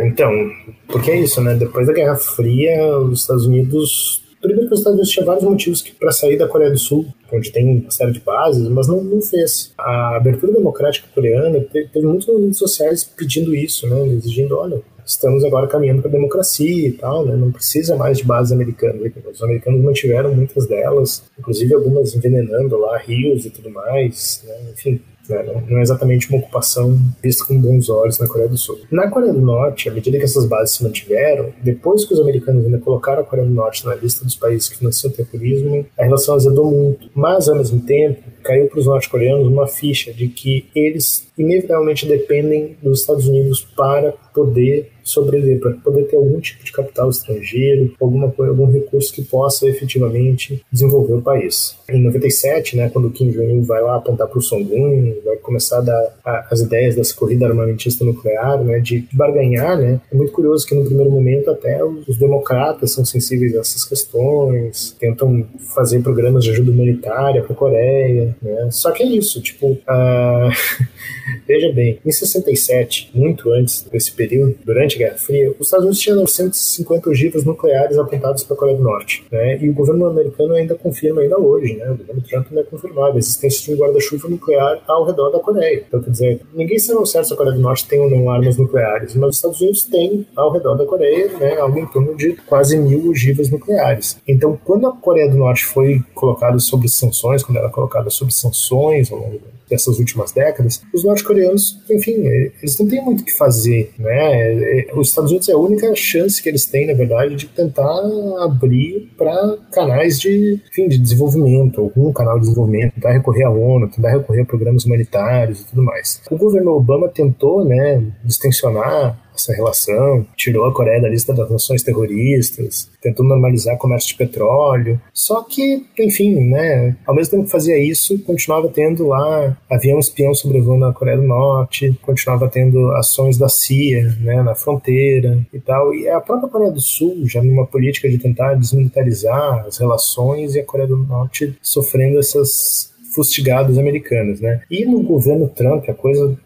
Então, porque é isso, né? Depois da Guerra Fria, os Estados Unidos... Primeiro que os Estados Unidos tinha vários motivos para sair da Coreia do Sul, onde tem uma série de bases, mas não fez. A abertura democrática coreana teve muitos movimentos sociais pedindo isso, né? Exigindo, olha, estamos agora caminhando para a democracia e tal, né? Não precisa mais de bases americanas. Os americanos mantiveram muitas delas, inclusive algumas envenenando lá rios e tudo mais, né? Enfim... Não é exatamente uma ocupação vista com bons olhos na Coreia do Sul. Na Coreia do Norte, à medida que essas bases se mantiveram, depois que os americanos ainda colocaram a Coreia do Norte na lista dos países que financiam o terrorismo, a relação azedou muito. Mas, ao mesmo tempo, caiu para os norte-coreanos uma ficha de que eles inevitavelmente dependem dos Estados Unidos para poder sobreviver, para poder ter algum tipo de capital estrangeiro, algum recurso que possa efetivamente desenvolver o país. Em 97, né, quando o Kim Jong-un vai lá apontar para o Songun, vai começar a dar as ideias dessa corrida armamentista nuclear, né, de barganhar, né, é muito curioso que no primeiro momento até os democratas são sensíveis a essas questões, tentam fazer programas de ajuda humanitária para a Coreia, né, só que é isso, tipo, veja bem, em 67, muito antes desse período, durante a Guerra Fria, os Estados Unidos tinham 950 ogivas nucleares apontadas para a Coreia do Norte, né? E o governo americano ainda confirma, ainda hoje, né? O governo Trump ainda confirmava a existência de um guarda-chuva nuclear ao redor da Coreia. Então, quer dizer, ninguém sabe ao certo se a Coreia do Norte tem ou não armas nucleares, mas os Estados Unidos têm ao redor da Coreia, né, algo em torno de quase 1000 ogivas nucleares. Então, quando a Coreia do Norte foi colocada sob sanções, quando ela é colocada sob sanções ao longo dessas últimas décadas, os norte-coreanos, enfim, eles não têm muito o que fazer, né? Os Estados Unidos é a única chance que eles têm, na verdade, de tentar abrir para canais de desenvolvimento, algum canal de desenvolvimento, tentar recorrer à ONU, tentar recorrer a programas humanitários e tudo mais. O governo Obama tentou, né, distensionar essa relação, tirou a Coreia da lista das nações terroristas, tentou normalizar o comércio de petróleo, só que, enfim, né, ao mesmo tempo que fazia isso, continuava tendo lá avião espião sobrevoando a Coreia do Norte, continuava tendo ações da CIA, né, na fronteira e tal, e a própria Coreia do Sul, já numa política de tentar desmilitarizar as relações, e a Coreia do Norte sofrendo essas fustigadas americanas, né, e no governo Trump a coisa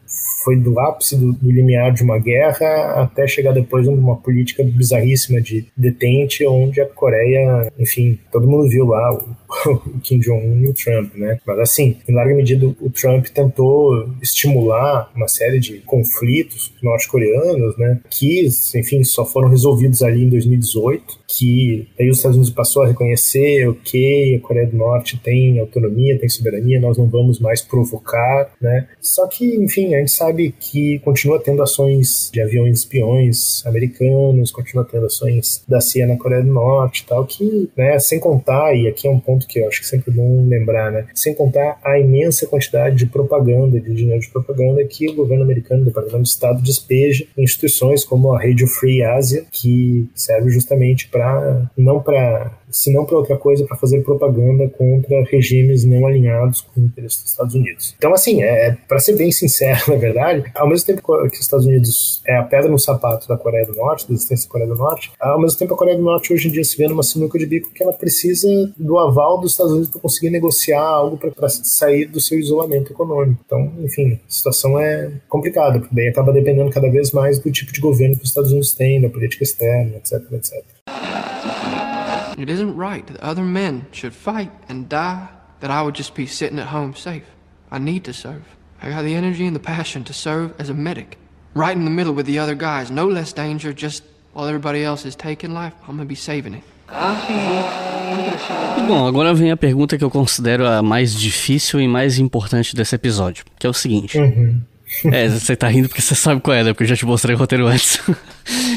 foi do ápice do limiar de uma guerra até chegar depois numa política bizarríssima de detente, onde a Coreia, enfim, todo mundo viu lá o Kim Jong-un e o Trump, né? Mas assim, em larga medida o Trump tentou estimular uma série de conflitos norte-coreanos, né? Que, enfim, só foram resolvidos ali em 2018, que aí os Estados Unidos passou a reconhecer, ok, a Coreia do Norte tem autonomia, tem soberania, nós não vamos mais provocar, né? Só que, enfim, a gente sabe que continua tendo ações de aviões espiões americanos, continua tendo ações da CIA na Coreia do Norte e tal, que, né, sem contar, e aqui é um ponto que eu acho que sempre é bom lembrar, né, sem contar a imensa quantidade de propaganda, de dinheiro de propaganda que o governo americano, o Departamento de Estado, despeja em instituições como a Radio Free Asia, que serve justamente se não para outra coisa, para fazer propaganda contra regimes não alinhados com o interesse dos Estados Unidos. Então, assim, para ser bem sincero, na verdade, ao mesmo tempo que os Estados Unidos é a pedra no sapato da Coreia do Norte, da existência da Coreia do Norte, ao mesmo tempo a Coreia do Norte hoje em dia se vê numa sinuca de bico que ela precisa do aval dos Estados Unidos para conseguir negociar algo para sair do seu isolamento econômico. Então, enfim, a situação é complicada, porque daí acaba dependendo cada vez mais do tipo de governo que os Estados Unidos têm, da política externa, etc, etc. It isn't right that other men should fight and die, that I would just be sitting at home safe. I need to serve. I got the energy and the passion to serve as a medic. Right in the middle with the other guys, no less danger, just while everybody else is taking life, I'm gonna be saving it. Bom, agora vem a pergunta que eu considero a mais difícil e mais importante desse episódio, que é o seguinte. Você tá rindo porque você sabe qual é, né? Porque eu já te mostrei o roteiro antes.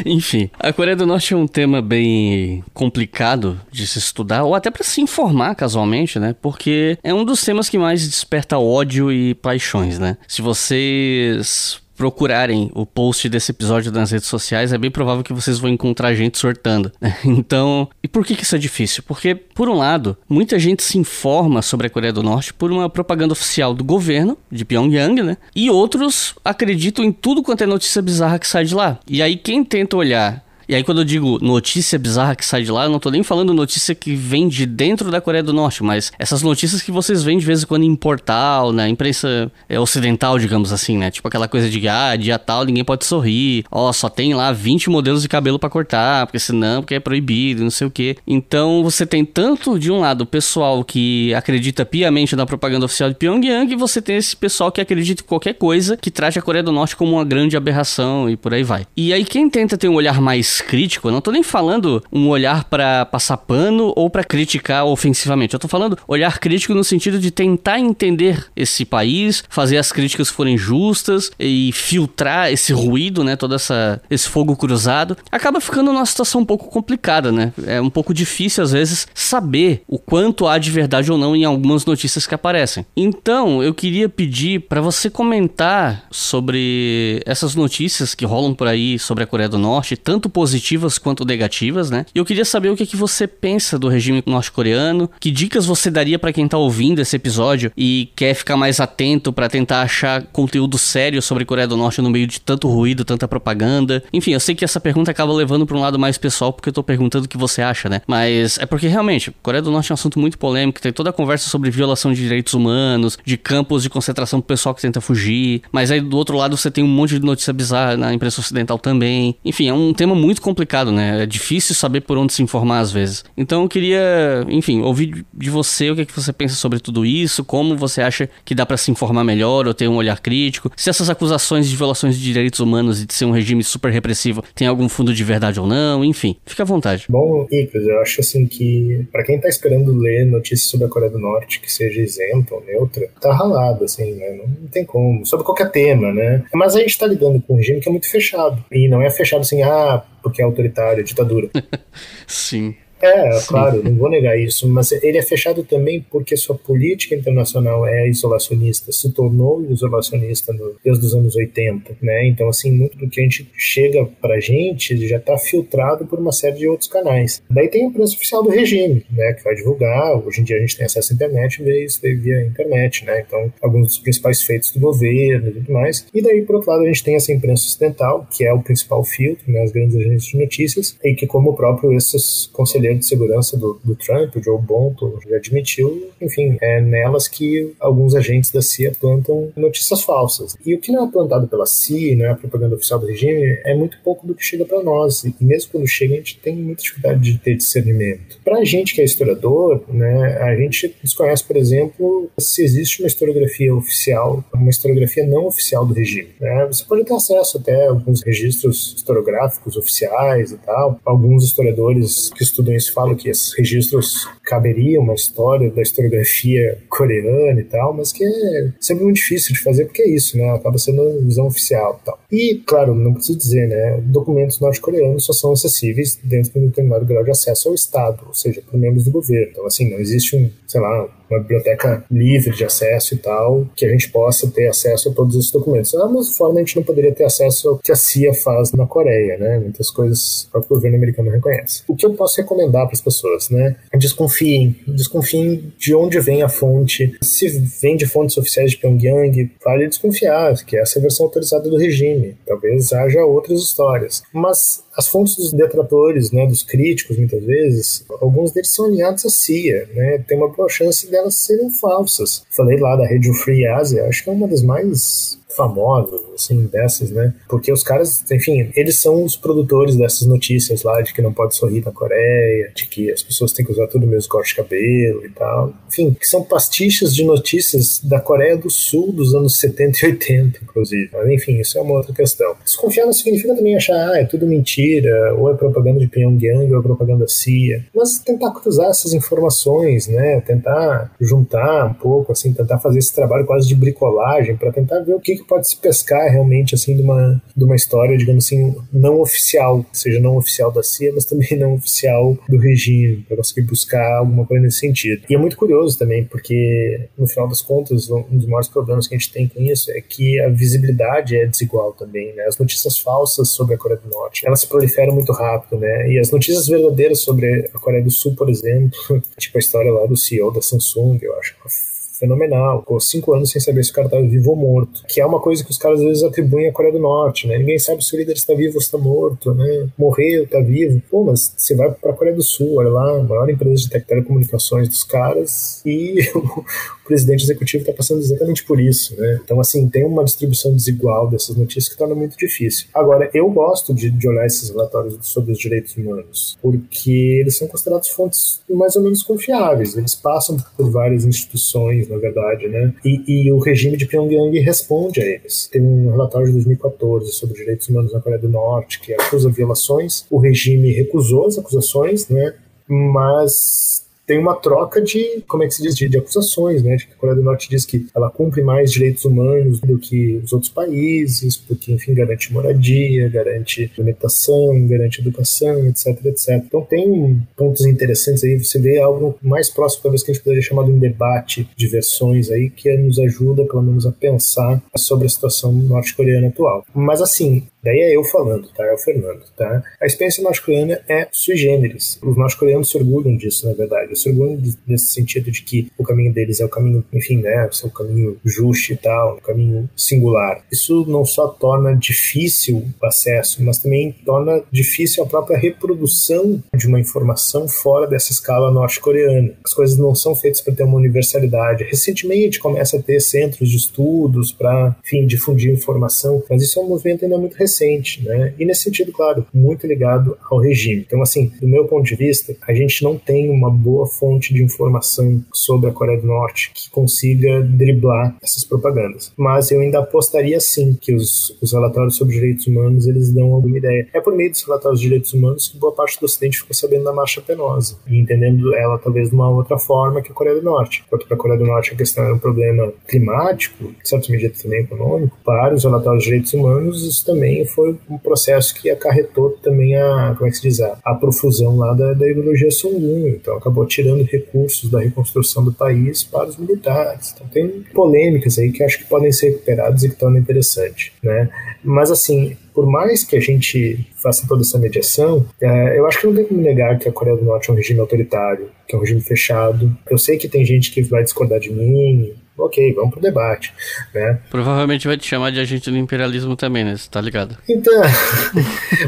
Enfim, a Coreia do Norte é um tema bem complicado de se estudar, ou até pra se informar casualmente, né? Porque é um dos temas que mais desperta ódio e paixões, né? Se vocês procurarem o post desse episódio nas redes sociais, é bem provável que vocês vão encontrar gente surtando, né? Então, e por que isso é difícil? Porque, por um lado, muita gente se informa sobre a Coreia do Norte por uma propaganda oficial do governo de Pyongyang, né? E outros acreditam em tudo quanto é notícia bizarra que sai de lá. E aí quem tenta olhar... E aí quando eu digo notícia bizarra que sai de lá, eu não tô nem falando notícia que vem de dentro da Coreia do Norte, mas essas notícias que vocês veem de vez em quando em portal, na imprensa ocidental, digamos assim, né? Tipo aquela coisa de, dia tal ninguém pode sorrir, só tem lá 20 modelos de cabelo pra cortar, porque é proibido, não sei o quê. Então você tem tanto, de um lado, o pessoal que acredita piamente na propaganda oficial de Pyongyang, e você tem esse pessoal que acredita em qualquer coisa que trate a Coreia do Norte como uma grande aberração e por aí vai. E aí quem tenta ter um olhar mais crítico, eu não tô nem falando um olhar pra passar pano ou pra criticar ofensivamente, eu tô falando olhar crítico no sentido de tentar entender esse país, fazer as críticas forem justas e filtrar esse ruído, né, todo esse fogo cruzado, acaba ficando numa situação um pouco complicada, né, é um pouco difícil às vezes saber o quanto há de verdade ou não em algumas notícias que aparecem. Então eu queria pedir pra você comentar sobre essas notícias que rolam por aí sobre a Coreia do Norte, tanto positivas quanto negativas, né? E eu queria saber o que você pensa do regime norte-coreano, que dicas você daria pra quem tá ouvindo esse episódio e quer ficar mais atento pra tentar achar conteúdo sério sobre a Coreia do Norte no meio de tanto ruído, tanta propaganda. Enfim, eu sei que essa pergunta acaba levando pra um lado mais pessoal, porque eu tô perguntando o que você acha, né? Mas é porque realmente, a Coreia do Norte é um assunto muito polêmico, tem toda a conversa sobre violação de direitos humanos, de campos de concentração pro pessoal que tenta fugir, mas aí do outro lado você tem um monte de notícia bizarra na imprensa ocidental também. Enfim, é um tema muito complicado, né? É difícil saber por onde se informar às vezes. Então eu queria, enfim, ouvir de você o que você pensa sobre tudo isso, como você acha que dá pra se informar melhor ou ter um olhar crítico, se essas acusações de violações de direitos humanos e de ser um regime super repressivo tem algum fundo de verdade ou não, enfim, fica à vontade. Bom, Icas, eu acho assim que pra quem tá esperando ler notícias sobre a Coreia do Norte que seja isenta ou neutra, tá ralado, assim, né? Não tem como, sobre qualquer tema, né? Mas a gente tá lidando com um regime que é muito fechado, e não é fechado assim, porque é autoritário, ditadura. Sim. Claro, não vou negar isso, mas ele é fechado também porque sua política internacional é isolacionista, se tornou isolacionista desde os anos 80, né? Então, assim, muito do que a gente chega pra gente já está filtrado por uma série de outros canais. Daí tem a imprensa oficial do regime, né, que vai divulgar. Hoje em dia a gente tem acesso à internet e vê isso via internet, né? Então, alguns dos principais feitos do governo e tudo mais. E daí, por outro lado, a gente tem essa imprensa ocidental, que é o principal filtro, né, as grandes agências de notícias, e que, como o próprio esses conselheiros de segurança do Trump, o Joe Bolton, já admitiu, enfim, é nelas que alguns agentes da CIA plantam notícias falsas. E o que não é plantado pela CIA, né, a propaganda oficial do regime, é muito pouco do que chega para nós. E mesmo quando chega, a gente tem muita dificuldade de ter discernimento. Para a gente que é historiador, né, a gente desconhece, por exemplo, se existe uma historiografia oficial, uma historiografia não oficial do regime, né? Você pode ter acesso até a alguns registros historiográficos oficiais e tal. Alguns historiadores que estudam isso falam que esses registros caberiam uma história da historiografia coreana e tal, mas que é sempre muito difícil de fazer, porque é isso, né? Acaba sendo uma visão oficial e tal. E, claro, não preciso dizer, né? Documentos norte-coreanos só são acessíveis dentro de um determinado grau de acesso ao Estado, ou seja, por membros do governo. Então, assim, não existe uma biblioteca livre de acesso e tal, que a gente possa ter acesso a todos esses documentos. Da mesma forma, a gente não poderia ter acesso ao que a CIA faz na Coreia, né? Muitas coisas o próprio governo americano reconhece. O que eu posso recomendar para as pessoas, né? Desconfiem de onde vem a fonte. Se vem de fontes oficiais de Pyongyang, vale desconfiar, que essa é a versão autorizada do regime. Talvez haja outras histórias. Mas as fontes dos detratores, né, dos críticos, muitas vezes, alguns deles são alinhados à CIA, né, tem uma boa chance delas serem falsas. Falei lá da rede Free Asia, acho que é uma das mais famosas, assim, dessas, né? Porque os caras, enfim, eles são os produtores dessas notícias lá de que não pode sorrir na Coreia, de que as pessoas têm que usar tudo o mesmo corte de cabelo e tal. Enfim, que são pastiches de notícias da Coreia do Sul dos anos 70 e 80, inclusive. Mas, enfim, isso é uma outra questão. Desconfiar não significa também achar, é tudo mentira, ou é propaganda de Pyongyang, ou é propaganda CIA. Mas tentar cruzar essas informações, né? Tentar juntar um pouco, assim, tentar fazer esse trabalho quase de bricolagem para tentar ver o que pode se pescar realmente assim de uma história, digamos assim, não oficial, seja não oficial da CIA, mas também não oficial do regime, para conseguir buscar alguma coisa nesse sentido. E é muito curioso também, porque no final das contas, um dos maiores problemas que a gente tem com isso é que a visibilidade é desigual também, né? As notícias falsas sobre a Coreia do Norte, elas se proliferam muito rápido, né? E as notícias verdadeiras sobre a Coreia do Sul, por exemplo, tipo a história lá do CEO da Samsung, eu acho fenomenal, ficou 5 anos sem saber se o cara estava vivo ou morto, que é uma coisa que os caras às vezes atribuem à Coreia do Norte, né? Ninguém sabe se o líder está vivo ou está morto, né? Morreu, está vivo. Pô, mas você vai para a Coreia do Sul, olha lá, a maior empresa de telecomunicações dos caras, e o presidente executivo está passando exatamente por isso, né? Então, assim, tem uma distribuição desigual dessas notícias que torna muito difícil. Agora, eu gosto de olhar esses relatórios sobre os direitos humanos, porque eles são considerados fontes mais ou menos confiáveis, eles passam por várias instituições, na verdade, né? E o regime de Pyongyang responde a eles. Tem um relatório de 2014 sobre direitos humanos na Coreia do Norte que acusa violações. O regime recusou as acusações, né? Mas tem uma troca de, como é que se diz, de acusações, né? De que a Coreia do Norte diz que ela cumpre mais direitos humanos do que os outros países, porque, enfim, garante moradia, garante alimentação, garante educação, etc, etc. Então tem pontos interessantes aí, você vê algo mais próximo, talvez, que a gente poderia chamar de um debate de versões aí, que nos ajuda, pelo menos, a pensar sobre a situação norte-coreana atual. Mas, assim, daí é eu falando, tá? É o Fernando, tá? A experiência norte-coreana é sui generis. Os norte-coreanos se orgulham disso, na verdade. Se orgulham nesse sentido de que o caminho deles é o caminho, enfim, né? É o caminho justo e tal, o caminho singular. Isso não só torna difícil o acesso, mas também torna difícil a própria reprodução de uma informação fora dessa escala norte-coreana. As coisas não são feitas para ter uma universalidade. Recentemente começa a ter centros de estudos para, enfim, difundir informação, mas isso é um movimento ainda muito recente, né? E nesse sentido, claro, muito ligado ao regime. Então, assim, do meu ponto de vista, a gente não tem uma boa fonte de informação sobre a Coreia do Norte que consiga driblar essas propagandas. Mas eu ainda apostaria, sim, que os relatórios sobre direitos humanos, eles dão alguma ideia. É por meio dos relatórios de direitos humanos que boa parte do Ocidente ficou sabendo da Marcha Penosa e entendendo ela, talvez, de uma outra forma que a Coreia do Norte. Enquanto para a Coreia do Norte a questão era um problema climático, em certa medida também econômico, para os relatórios de direitos humanos, isso também foi um processo que acarretou também a, como é que se diz, a profusão lá da ideologia Songun. Então acabou tirando recursos da reconstrução do país para os militares. Então tem polêmicas aí que acho que podem ser recuperadas e que tornam interessante, né? Mas assim, por mais que a gente faça toda essa mediação, eu acho que não tem como negar que a Coreia do Norte é um regime autoritário, que é um regime fechado. Eu sei que tem gente que vai discordar de mim. Ok, vamos pro debate, né? Provavelmente vai te chamar de agente do imperialismo também, né? Você tá ligado? Então,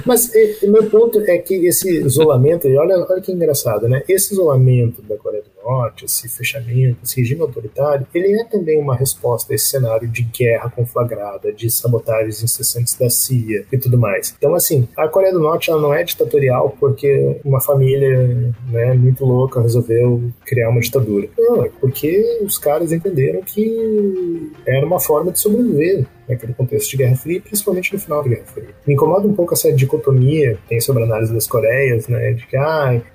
mas o meu ponto é que esse isolamento, e olha que engraçado, né? Esse isolamento da Coreia do Norte, esse fechamento, esse regime autoritário, ele é também uma resposta a esse cenário de guerra conflagrada, de sabotagens incessantes da CIA e tudo mais. Então, assim, a Coreia do Norte, ela não é ditatorial porque uma família, né, muito louca resolveu criar uma ditadura. Não, é porque os caras entenderam que era uma forma de sobreviver naquele contexto de Guerra Fria, principalmente no final da Guerra Fria. Me incomoda um pouco essa dicotomia que tem sobre a análise das Coreias, né, de que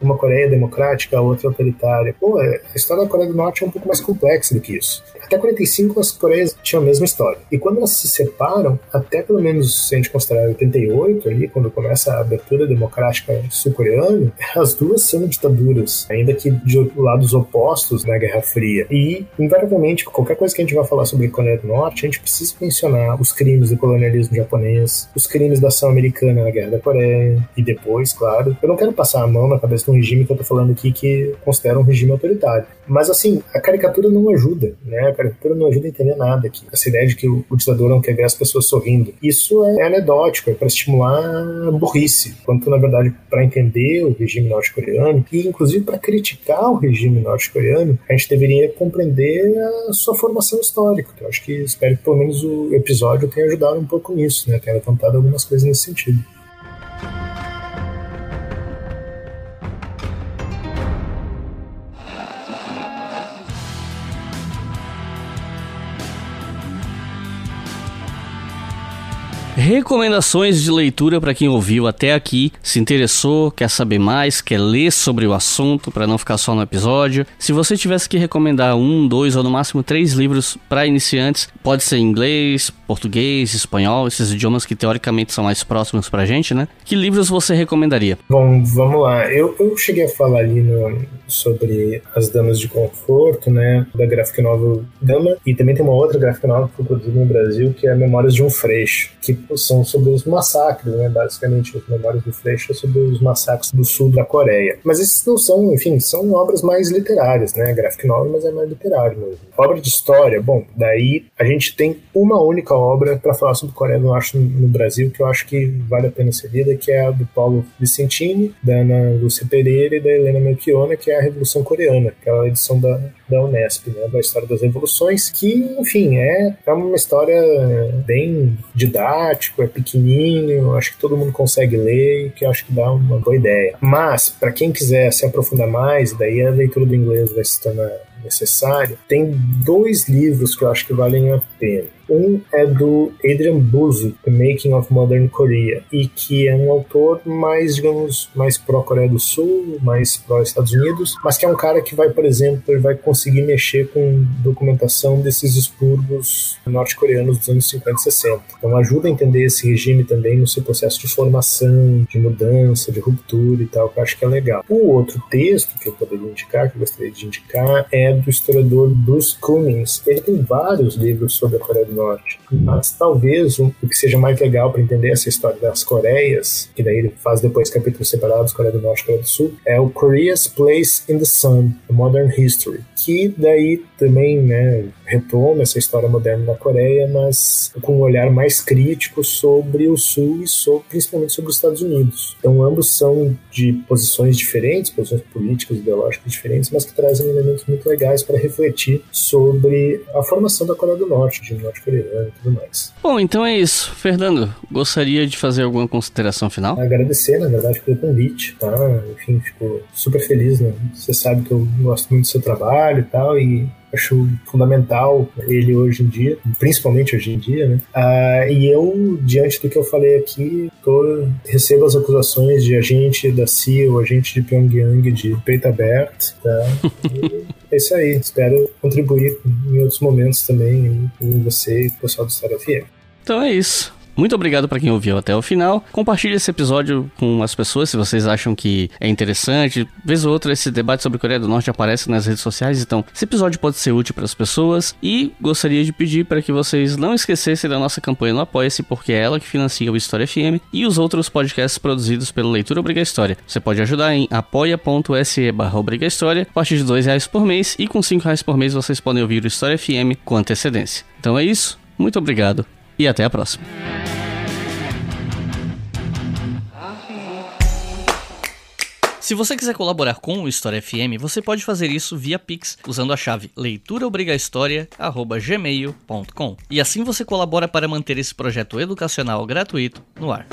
uma Coreia democrática, a outra autoritária. Pô, a história da Coreia do Norte é um pouco mais complexa do que isso. Até 45 as Coreias tinham a mesma história. E quando elas se separam, até pelo menos se a gente considerar 88 ali, quando começa a abertura democrática sul-coreana, as duas são ditaduras, ainda que de lados opostos na Guerra Fria. E, invariavelmente, qualquer coisa que a gente vai falar sobre a Coreia do Norte, a gente precisa mencionar examinar os crimes do colonialismo japonês, os crimes da ação americana na Guerra da Coreia, e depois, claro, eu não quero passar a mão na cabeça de um regime que eu tô falando aqui que considera um regime autoritário. Mas assim, a caricatura não ajuda, né? A caricatura não ajuda a entender nada aqui. Essa ideia de que o ditador não quer ver as pessoas sorrindo. Isso é anedótico, é para estimular a burrice, quanto na verdade para entender o regime norte-coreano e inclusive para criticar o regime norte-coreano, a gente deveria compreender a sua formação histórica. Eu acho que espero que pelo menos o episódio tenha ajudado um pouco nisso, né? Tenha levantado algumas coisas nesse sentido. Recomendações de leitura para quem ouviu até aqui, se interessou, quer saber mais, quer ler sobre o assunto para não ficar só no episódio. Se você tivesse que recomendar 1, 2 ou no máximo 3 livros para iniciantes, pode ser inglês, português, espanhol, esses idiomas que teoricamente são mais próximos pra gente, né? Que livros você recomendaria? Bom, vamos lá. Eu cheguei a falar ali sobre As Damas de Conforto, né? Da graphic novel Dama, e também tem uma outra graphic novel que foi produzida no Brasil, que é Memórias de um Freixo, que são sobre os massacres, né? Basicamente, as Memórias do Freixo são sobre os massacres do sul da Coreia. Mas esses não são, enfim, são obras mais literárias, né? Graphic novel, mas é mais literário mesmo. Obra de história, bom, daí a gente tem uma única obra para falar sobre Coreia do Norte no Brasil, que eu acho que vale a pena ser lida, que é a do Paulo Vicentini, da Ana Lúcia Pereira e da Helena Melchiona, que é a Revolução Coreana, que é a edição da Unesp, né? Da História das Revoluções, que, enfim, é uma história bem didática, é pequenininho, acho que todo mundo consegue ler, que eu acho que dá uma boa ideia. Mas, para quem quiser se aprofundar mais, daí a leitura do inglês vai se tornar necessária, tem 2 livros que eu acho que valem a pena. Um é do Adrian Buzzo, The Making of Modern Korea, e que é um autor mais, digamos, mais pró-Coreia do Sul, mais pró-Estados Unidos, mas que é um cara que vai, por exemplo, ele vai conseguir mexer com documentação desses expurgos norte-coreanos dos anos 50 e 60. Então ajuda a entender esse regime também no seu processo de formação, de mudança, de ruptura e tal, que eu acho que é legal. O outro texto que eu poderia indicar, que eu gostaria de indicar, é do historiador Bruce Cummings. Ele tem vários livros sobre a Coreia do Norte, mas talvez o que seja mais legal para entender essa história das Coreias, que daí ele faz depois capítulos separados, Coreia do Norte e Coreia do Sul, é o Korea's Place in the Sun, A Modern History, que daí também, né, retoma essa história moderna da Coreia, mas com um olhar mais crítico sobre o Sul e principalmente sobre os Estados Unidos. Então ambos são de posições diferentes, posições políticas, ideológicas diferentes, mas que trazem elementos muito legais para refletir sobre a formação da Coreia do Norte, de norte-coreano e tudo mais. Bom, então é isso. Fernando, gostaria de fazer alguma consideração final? Agradecer, na verdade, pelo convite, tá? Enfim, fico super feliz, né? Você sabe que eu gosto muito do seu trabalho e tal, e acho fundamental ele hoje em dia, principalmente hoje em dia, né? E eu, diante do que eu falei aqui, recebo as acusações de agente da CIA ou agente de Pyongyang de peito aberto, tá? E é isso aí, espero contribuir em outros momentos também com você e com o pessoal do História FM. Então é isso. Muito obrigado para quem ouviu até o final. Compartilhe esse episódio com as pessoas se vocês acham que é interessante. Vez ou outra esse debate sobre Coreia do Norte aparece nas redes sociais, então esse episódio pode ser útil para as pessoas. E gostaria de pedir para que vocês não esquecessem da nossa campanha no Apoia-se, porque é ela que financia o História FM e os outros podcasts produzidos pelo Leitura Obriga História. Você pode ajudar em apoia.se/obrigahistoria a partir de R$2 por mês, e com R$5 por mês vocês podem ouvir o História FM com antecedência. Então é isso, muito obrigado e até a próxima. Se você quiser colaborar com o História FM, você pode fazer isso via Pix, usando a chave leituraobrigahistoria@gmail.com. E assim você colabora para manter esse projeto educacional gratuito no ar.